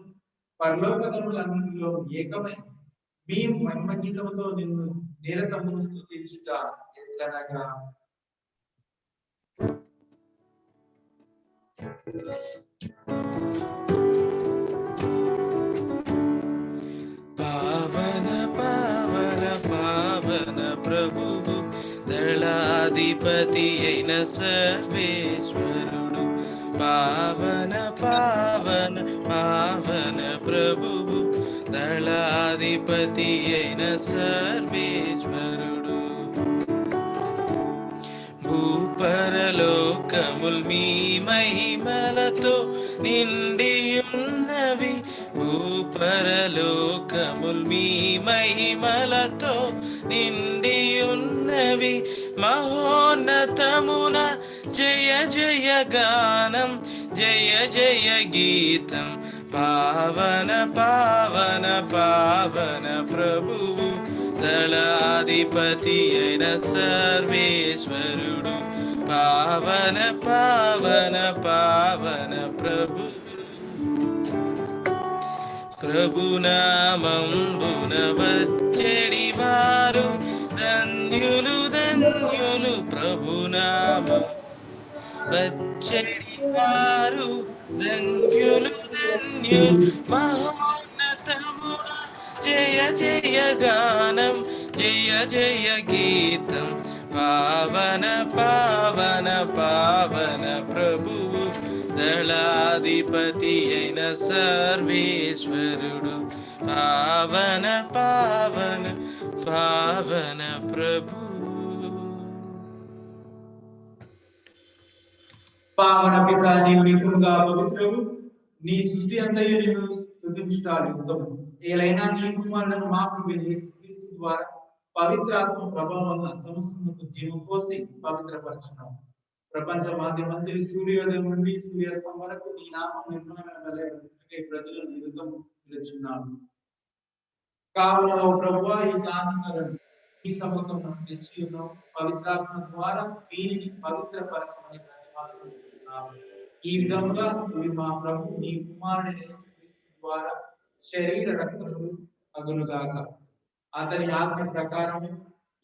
పరలోకములన్నిటిలో ఏకమై మేము మహిమ గీతముతో నిన్ను నిరతము స్తుతించుట ఎట్లనగా, పావన పావన పావన ప్రభువు దళాధిపతి అయిన సర్వేశ్వరుడు. పావన పావన పావన ప్రభువు దళాధిపతి అయిన సర్వేశ్వరుడు. భూపరలోకముల్ మీ మహిమలతో నిండియున్నవి, భూపరలోకముల్ మీ మహిమలతో నిండియున్నవి. మహోన్నతమున జయ జయ గానం, జయ జయ గీతం. పావన పావన పావన ప్రభువు దళాధిపతి అయిన సర్వేశ్వరుడు. పావన పావన పావన ప్రభు ప్రభునామంబున వచ్చెడి వారు ధన్యులు ధన్యులు. ప్రభునామం వచ్చెడి వారు ధన్యులు ధన్యులు. మహోన్నతమున జయ జయ గానం, జయ జయ గీతం. పావన పావన పావన ప్రభువు దళాధిపతి అయిన సర్వేశ్వరుడు. పావన పావన పావన ప్రభు. పావన పిత నీవు నిత్యముగా పవిత్రవు, నీ సృష్టి అంతయు నిన్ను స్తుతించుటాలు యుక్తము. ఏలైనా నీ కుమారులను మాకు క్రీస్తు ద్వారా పవిత్రాత్మ ప్రభావం వల్ల సమస్తమునకు జీవం పోసి పవిత్రపరచున్నాము. ప్రపంచ మాధ్యమంతరి సూర్యోదయం నుండి సూర్యాస్తం వరకు నీ నామం నిర్మలమైన ప్రజలను యుద్ధము పిలుచున్నాము. కావున ఓ ప్రభువా, ఈ కానుకలను ఈ సముఖం తెచ్చి ఉన్నాం, పవిత్రాత్మ ద్వారా వీరిని పవిత్రపరచమని ప్రతిపాదిస్తున్నాము. ఈ విధంగా ఇవి మా ప్రభు నీ కుమారుని యేసుక్రీస్తు ద్వారా శరీర రక్తములు అగునుగాక. అతని ఆజ్ఞ ప్రకారం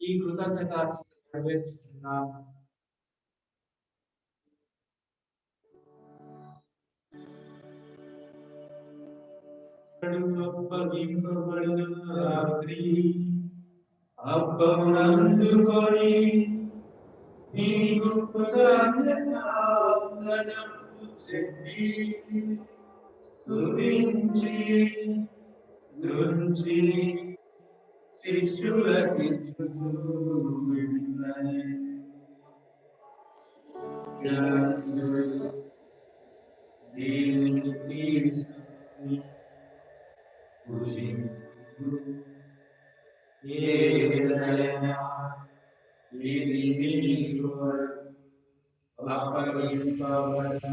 ఈ కృతజ్ఞత నెరవేర్చుచున్నాము. రాత్రి అప్పమునందుకొని నీకు కృతజ్ఞతావందనము చెప్పి స్తుతించి దృంచి శిష్యులకిచ్చుచు దీనిని తీసుకుని ఏదైనా ఇది నీ కొరకు అప్పగింపబడిన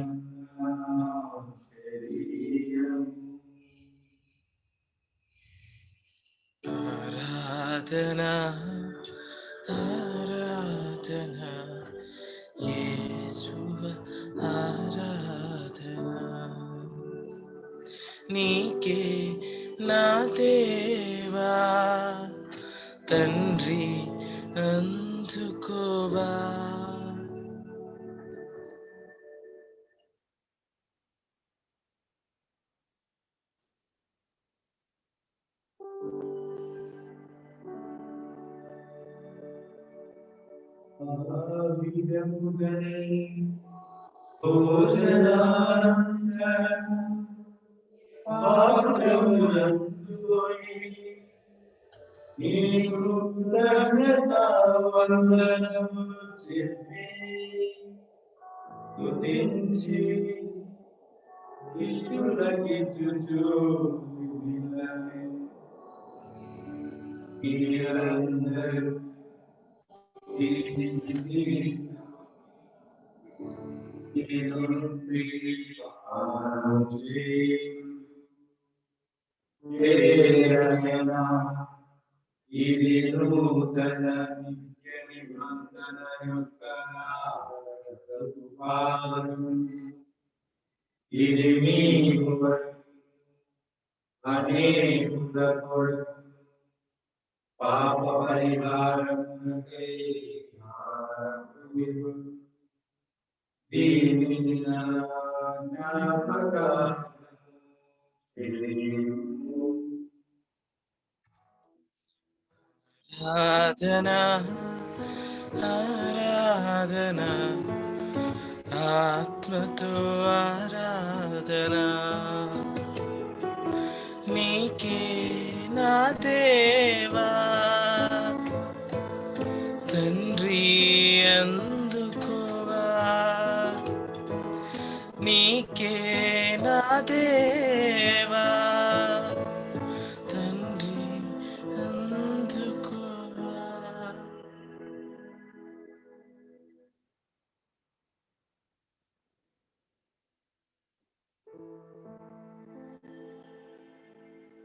శరీరం. ఆరాధనా ఆరాధనా యేసువ ఆరాధనా నీకే నా దేవా తండ్రి అందుకోవా. వందనము చెప్పి స్తుతించి శిష్యులకిచ్చుచు మీరందరూ ఇది నూతన నిత్య నిబంధన యొక్క పాదం. ఇది మీకు అనేకులకు పాప పరిహారమునకై దీనిని నా జ్ఞాపకార్థము చేయుము. ఆరాధనా ఆరాధనా ఆత్మతో ఆరాధనా నీకే నా దేవా తండ్రి అందుకోవా. నీకే నా దేవా తండ్రి అందుకోవా.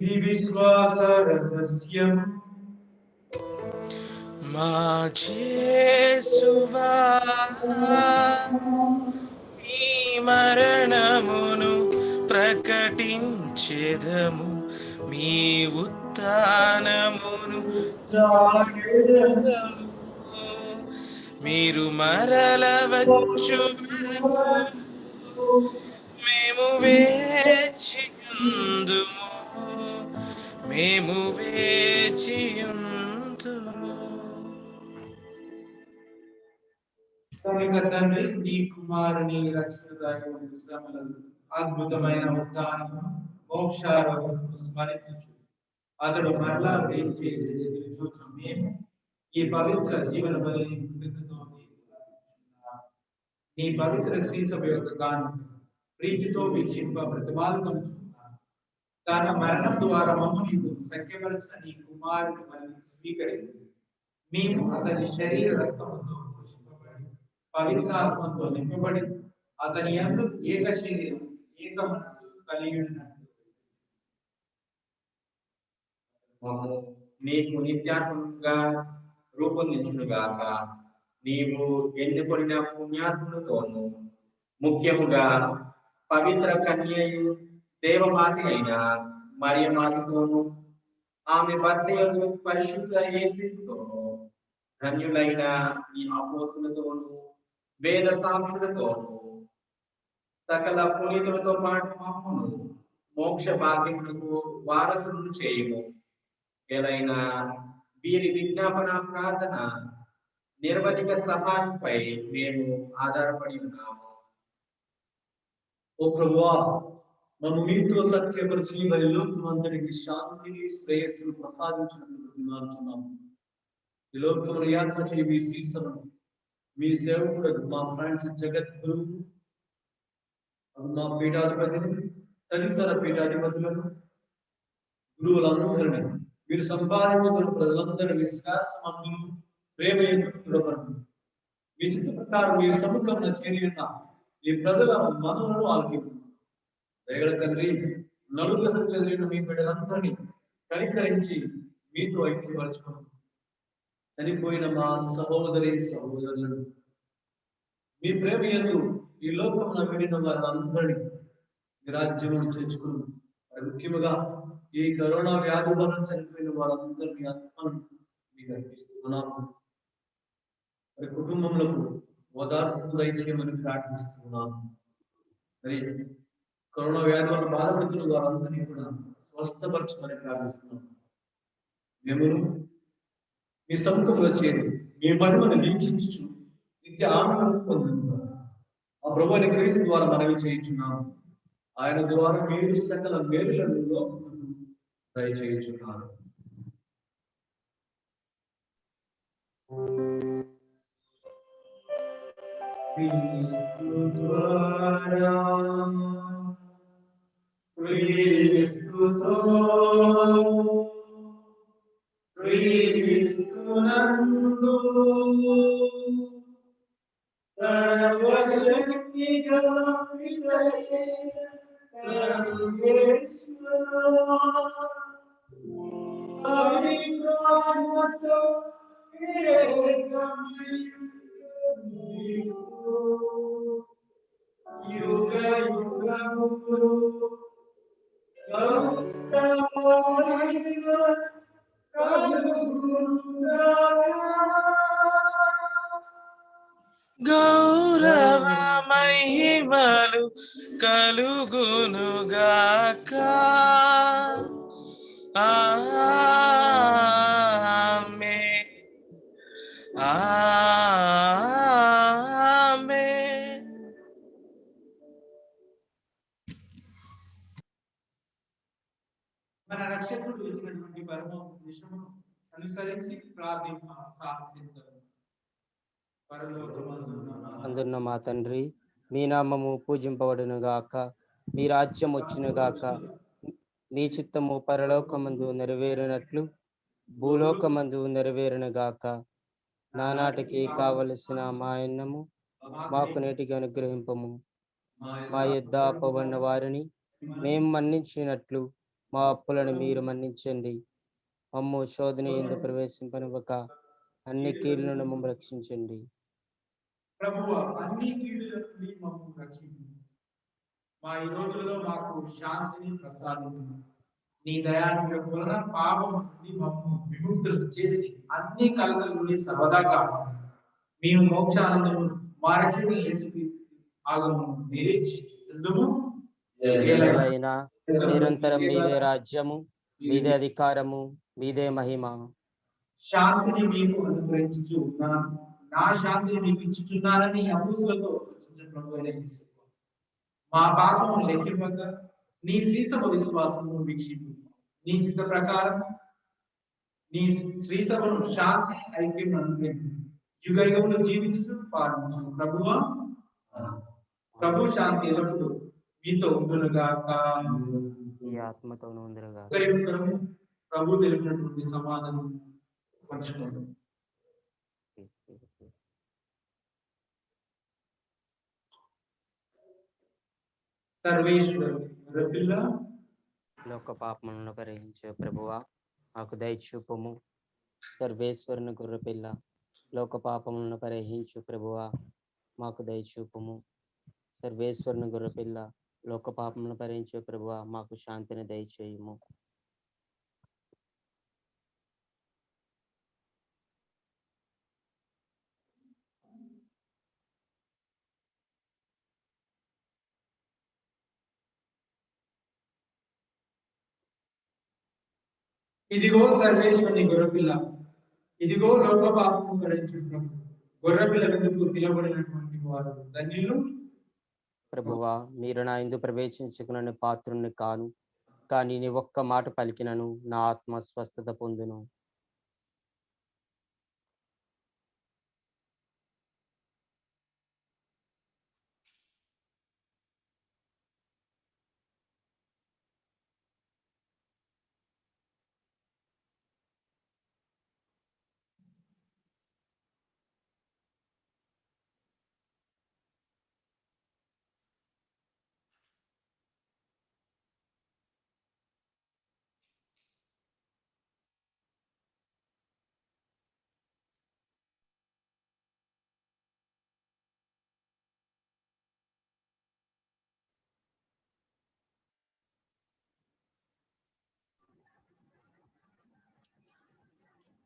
ఈ విశ్వాస రహస్యం మా యేసువా మీ మరణమును ప్రకటించెదము, మీ ఉత్థానమును చాటెదము. మీరు మరల వచ్చు వరకు మేము వేచియుందుము, మేము వేచియుందుము. కనుక తండ్రి నీ కుమారుని రక్షణదాయకమైన శ్రమలను అద్భుతమైన ఉత్థానము మోక్షారోహణను స్మరించుచు అతడు మరలా వేచి ఎదురు చూచు మేము ఈ పవిత్ర జీవన బలిని కృతజ్ఞతతో నీకు అర్పించుచున్నాము. నీ పవిత్ర శ్రీ సభ యొక్క గాను ప్రీతితో వీక్షింప బ్రతిమాలుకొనుచున్నాను. తన మరణం ద్వారా మమ్ము నీకు సఖ్యపరచిన నీ కుమారుని మళ్ళీ స్వీకరించి మేము అతని శరీర రక్తముతో పోషింపబడి పవిత్రాత్మతో నింపబడి అతని యందు ఏక శరీరం ఏక మనసు కలిగి ఉన్నట్టు నీకు నిత్యాత్మగా రూపొందించునుగాక. నీవు ఎన్నుకొనిన పుణ్యాత్ములతోనూ ముఖ్యముగా పవిత్ర కన్యయు దేవమాత అయిన మరియమాతతోనూ ఆమె భర్తయు పరిశుద్ధ యేసుతోనూ ధన్యులైన ఈ అపోస్తులతోనూ వేద సాక్షులతోనూ సకల పునీతులతో పాటు మమ్మును మోక్ష భాగ్యములకు వారసులను చేయము. ఎలైన వీరి విజ్ఞాపన ప్రార్థన నిర్వధిక సహాయంపై మేము ఆధారపడి ఉన్నాము. ఓ ప్రభువా, మనం మీతో సత్యపరిచి మరి లోకమంతటికి శాంతిని శ్రేయస్సును ప్రసాదించినట్లు బ్రతిమాలుచున్నాము. ఈ లోకమును యాత్ర చేయి మీ శీర్షను మీ సేవకుడు మా ఫ్రాన్సిస్ జగద్గురు మా పీఠాధిపతిని తదితర పీఠాధిపతులను గురువులందరినీ మీరు సంపాదించుకున్న ప్రజలందరి విశ్వాసమందులు ప్రేమ దృఢపడు. మీ చిత్త ప్రకారం మీ సముఖంలో చేరి ఉన్న ఈ ప్రజల మనలను ఆలకింపు. దయగల తండ్రి, నలుగురు చదివిన మీ బిడ్డలందరినీ కనికరించి మీతో ఐక్యపరచుకుని చనిపోయిన మా సహోదరి సహోదరులను మీ ప్రేమ యందు ఈ లోకంలో విడిన వారందరినీ మీ రాజ్యమును చేర్చుకుని ముఖ్యముగా ఈ కరోనా వ్యాధి వలన చనిపోయిన వారందరినీ ఆత్మను మీకు అర్పిస్తున్నాము. మరి కుటుంబములకు ఓదార్పు దయచేయమని ప్రార్థిస్తున్నాము. మరి కరోనా వ్యాధి వల్ల బాధపడుతున్న వారందరినీ కూడా స్వస్థపరచమని ప్రార్థిస్తున్నాము. మేము మీ సముఖంలో చేరి మీ మహిమను వీక్షించు నిత్య ఆనందం పొందుతున్నాము. ఆ ప్రభువుని క్రీస్తు ద్వారా మనవి చేయించున్నాము. ఆయన ద్వారా మీరు సకల మేలులను లోకములకు దయచేయించున్నారు. క్రీస్తు ద్వారా క్రీస్తుతో క్రీస్తునందు సర్వశక్తి గల పితయైన సర్వేశ్వరా పవిత్రాత్మతో యుగ యుగములు గౌరవ మహిమలు కలుగునుగాక. ఆమేన్. ఆమేన్. మన రక్షకుడు ఇచ్చినటువంటి పరమ విషయమును అనుసరించి ప్రార్థింప సాహసిద్దాం. అందున్న మా తండ్రి, మీ నామము పూజింపబడును గాక, మీ రాజ్యం వచ్చును గాక, మీ చిత్తము పరలోకమందు నెరవేరినట్లు భూలోకమందు నెరవేరును గాక. నానాటికి కావలసిన మా అన్నము మాకు నేటికి అనుగ్రహింపము. మా యొద్ద అప్పబడిన వారిని మేము మన్నించినట్లు మా అప్పులను మీరు మన్నించండి. మమ్ము శోధన యందు ప్రవేశింపనివ్వక అన్ని కీడుల నుండి మమ్ము రక్షించండి. ప్రభువా, అన్ని కీడుల నుండి మమ్మల్ని రక్షించు. మా ఈ రోజులలో మాకు శాంతిని ప్రసాదించు. నీ దయానికి వలన పాపం నుండి మమ్మల్ని విముక్తులు చేసి అన్ని కలతల నుండి సర్వదా కాపాడు. మేము మోక్షానందము మా రక్షకుడు యేసుక్రీస్తు ఆగమను నిరీక్షించుచుందుము. ఏలైనా నిరంతరం మీదే రాజ్యము, మీదే అధికారము, మీదే మహిమ. శాంతిని మీకు అనుగ్రహించుచు ఉన్నాను, నా శాంతిని మీకు ఇచ్చుచున్నానని అపోస్తులతో వచ్చిన ప్రభువైన యేసు, మా పాపము లెక్కింపక నీ శ్రీసభ విశ్వాసము వీక్షింపు. నీ చిత్త ప్రకారం నీ శ్రీసభను శాంతి ఐక్యం అనుగ్రహించు. యుగ యుగములు జీవించు పాలించు ప్రభువా. ప్రభు శాంతి ఎల్లప్పుడూ మీతో ఉండునుగాక. ఈ ఆత్మతోనూ ఉందిరుగా. ఒకరికొకరము ప్రభు తెలిపినటువంటి సమాధానం పంచుకోండి. సర్వేశ్వరు రపిల్ల లోక పాపములను పరిహరించే ప్రభువా మాకు దయచూపుము. సర్వేశ్వరుని గొర్రెపిల్ల లోక పాపములను పరిహరించు ప్రభువా మాకు దయచూపుము. సర్వేశ్వరుని గొర్రెపిల్ల లోక పాపములను పరిహరించే ప్రభువా మాకు శాంతిని దయచేయుము. ఇదిగో సర్వేశ్వరుని గొర్రెపిల్ల, ఇదిగో లోక పాపము భరించు ప్రభు. గొర్రెపిల్ల విందుకు పిలువబడినటువంటి వారు ధన్యులు. ప్రభువా మీరు నా యందు ప్రవేశించుకున్న పాత్రుని కాను, కానీ నీ ఒక్క మాట పలికినను నా ఆత్మ స్వస్థత పొందును.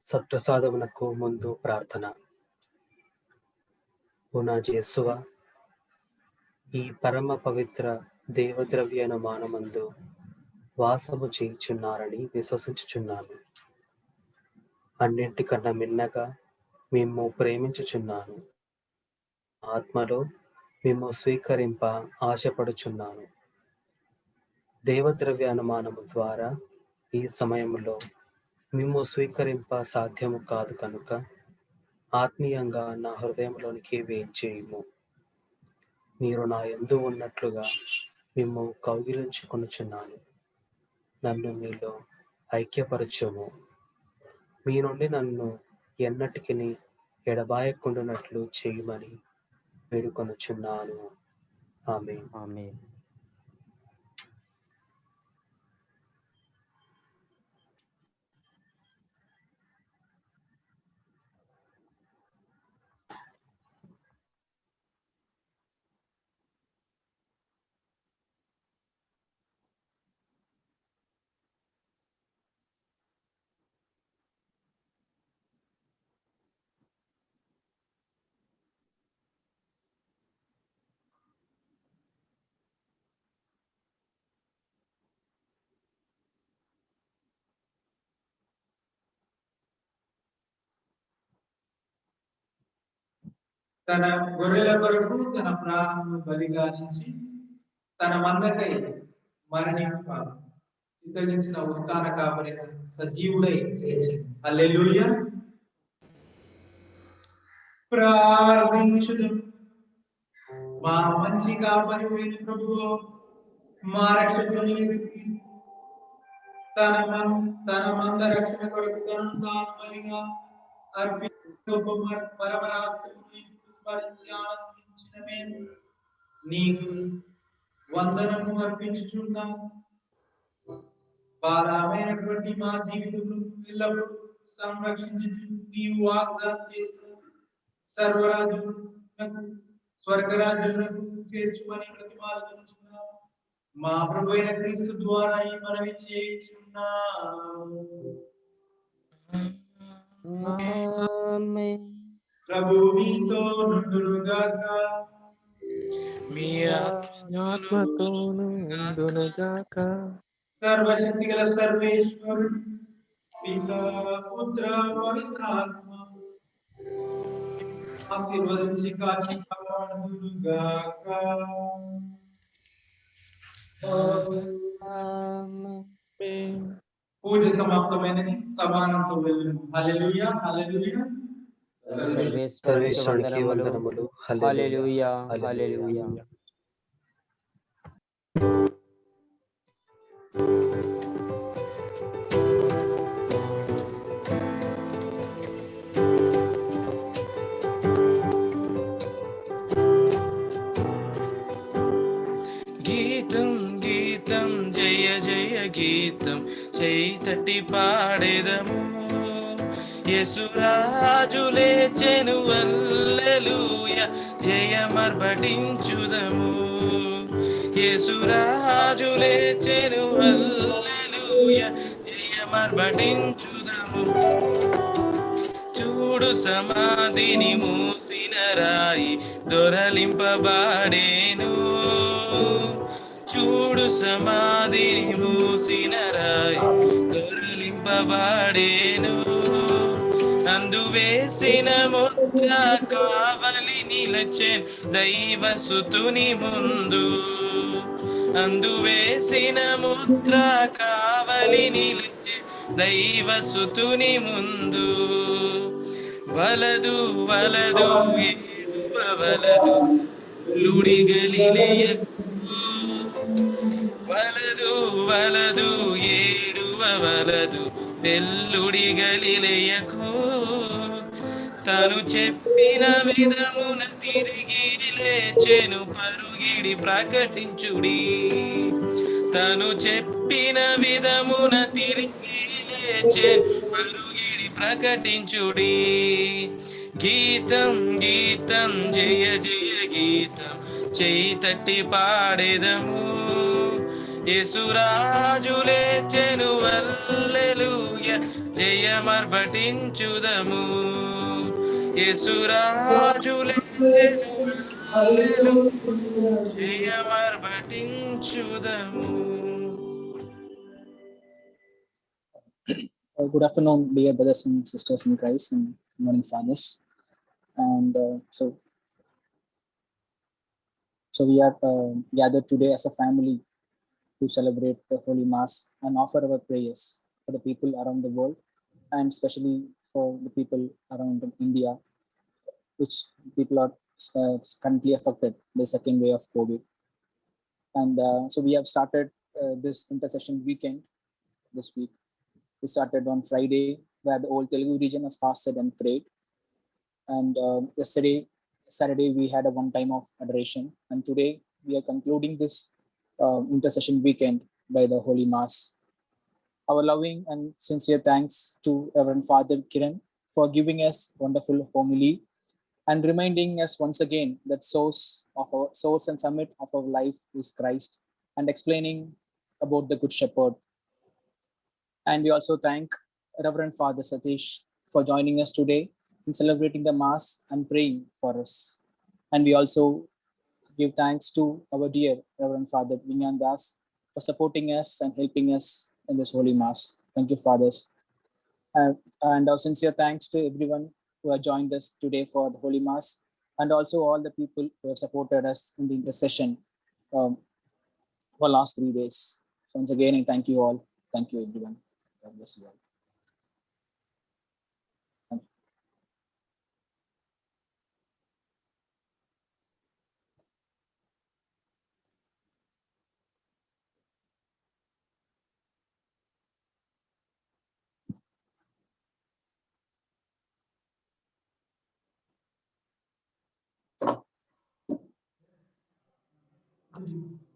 సత్ప్రసాదమునకు ముందు ప్రార్థన. ఓ నా యేసువా, ఈ పరమ పవిత్ర దేవద్రవ్యన మానమందు వాసము చేయుచున్నారని విశ్వసించుచున్నాను. అన్నింటికన్నా మిన్నగా మేము ప్రేమించుచున్నాను. ఆత్మలో మేము స్వీకరింప ఆశపడుచున్నాను. దేవద్రవ్య అనుమానము ద్వారా ఈ సమయంలో మేము స్వీకరింప సాధ్యము కాదు కనుక ఆత్మీయంగా నా హృదయంలోనికి వేయించేయము. మీరు నా యందు ఉన్నట్లుగా మేము కౌగిలించుకొనుచున్నాను. నన్ను మీలో ఐక్యపరచుము. మీ నుండి నన్ను ఎన్నటికి ఎడబాయకుండానట్లు చేయమని వేడుకొనుచున్నాను. ఆమేన్. ఆమేన్. తన గొర్రెల కొరకు తన ప్రాణమును బలిగానించి తన మందకై మరణింప సిద్ధగించిన ఉత్తాన కాపరి సజీవుడై లేచి. హల్లెలూయా. ప్రార్థించుదాం. మా మంచి కాపరి ప్రభువు, మా రక్షకుని యేసుక్రీస్తు తన మంద రక్షణ కొరకు తనను తాను బలిగా అర్పించిన పరమరాస్యముని స్మరించి ఆనందించిన మేము నీకు వందనము అర్పించుచున్నాం. బాలమైనటువంటి మా జీవితం ఎల్లప్పుడూ సంరక్షించు నీవు వాగ్దానం చేసిన సర్వరాజులకు స్వర్గరాజ్యములకు చేర్చుమని ప్రతిమాలుచున్నాం. మా ప్రభు అయిన క్రీస్తు ద్వారా ఈ మనవి చేయుచున్నాము. ప్రభు మీతో నుండునుగాక. మీ ఆత్మతోను ఉండునుగాక. సర్వశక్తి గల సర్వేశ్వరుడు పితా పుత్ర పవిత్రాత్మ ఆశీర్వదించి కాచి కాపాడునుగాక. పూజ సమాప్తమైనది. సమానంతో వెళ్ళును. హల్లెలూయా, హల్లెలూయా. సర్వేశ్వరునికి వందనములు. హల్లెలూయా, హల్లెలూయా. గీతం గీతం జయ జయ గీతం చేయి తట్టి పాడేదము, యేసురాజు లేచెను హల్లెలూయా జయమర్బటించుదము, యేసురాజు లేచెను హల్లెలూయా జయమర్బటించుదము. చూడు సమాధిని మూసిన రాయి దొరలింపబాడేను, చూడు సమాధిని మూసిన రాయి దొరలింపబాడేను, అందువేసిన ముద్ర కావలి నిలచెన్ దైవసుతుని ముందు, అందువేసిన ముద్ర కావలి నిలచెన్ దైవసుతుని ముందు, వలదు వలదు ఏడువ వలదు లుడి గలిలయకు, వలదు వలదు ఏడువ వలదు వెల్లుడి గలిలయకు, తను చెప్పిన విధమున తిరిగి లేచెను పరుగిడి ప్రకటించుడి, తను చెప్పిన విధమున తిరిగి లేచెను పరుగిడి ప్రకటించుడి. గీతం గీతం జయ జయ గీతం చేయి తట్టి పాడేదము, యేసురాజు లేచెను హల్లెలూయా జయమర్బటించుదము, యేసురాజు లేచెను హల్లెలూయా జయమర్బటించుదము. Good afternoon, dear brothers and sisters in Christ, and good morning, fathers. And so we are gathered today as a family to celebrate the Holy Mass and offer our prayers for the people around the world, and especially for the people around India, which people are currently affected by the second wave of COVID. And so we have started this intercession weekend this week. We started on Friday, where the whole Telugu region has fasted and prayed. And yesterday, Saturday, we had a one time of adoration. And today, we are concluding this intercession weekend by the Holy Mass. Our loving and sincere thanks to Reverend Father Kiran for giving us wonderful homily and reminding us once again that source and summit of our life is Christ, and explaining about the Good Shepherd. And we also thank Reverend Father Satish for joining us today in celebrating the Mass and praying for us. And we also give thanks to our dear Reverend Father Vinyan Das for supporting us and helping us in this Holy Mass. Thank you, Fathers. And our sincere thanks to everyone who have joined us today for the Holy Mass, and also all the people who have supported us in the intercession for the last 3 days. So once again, I thank you all. Thank you, everyone. God bless you all. Thank you.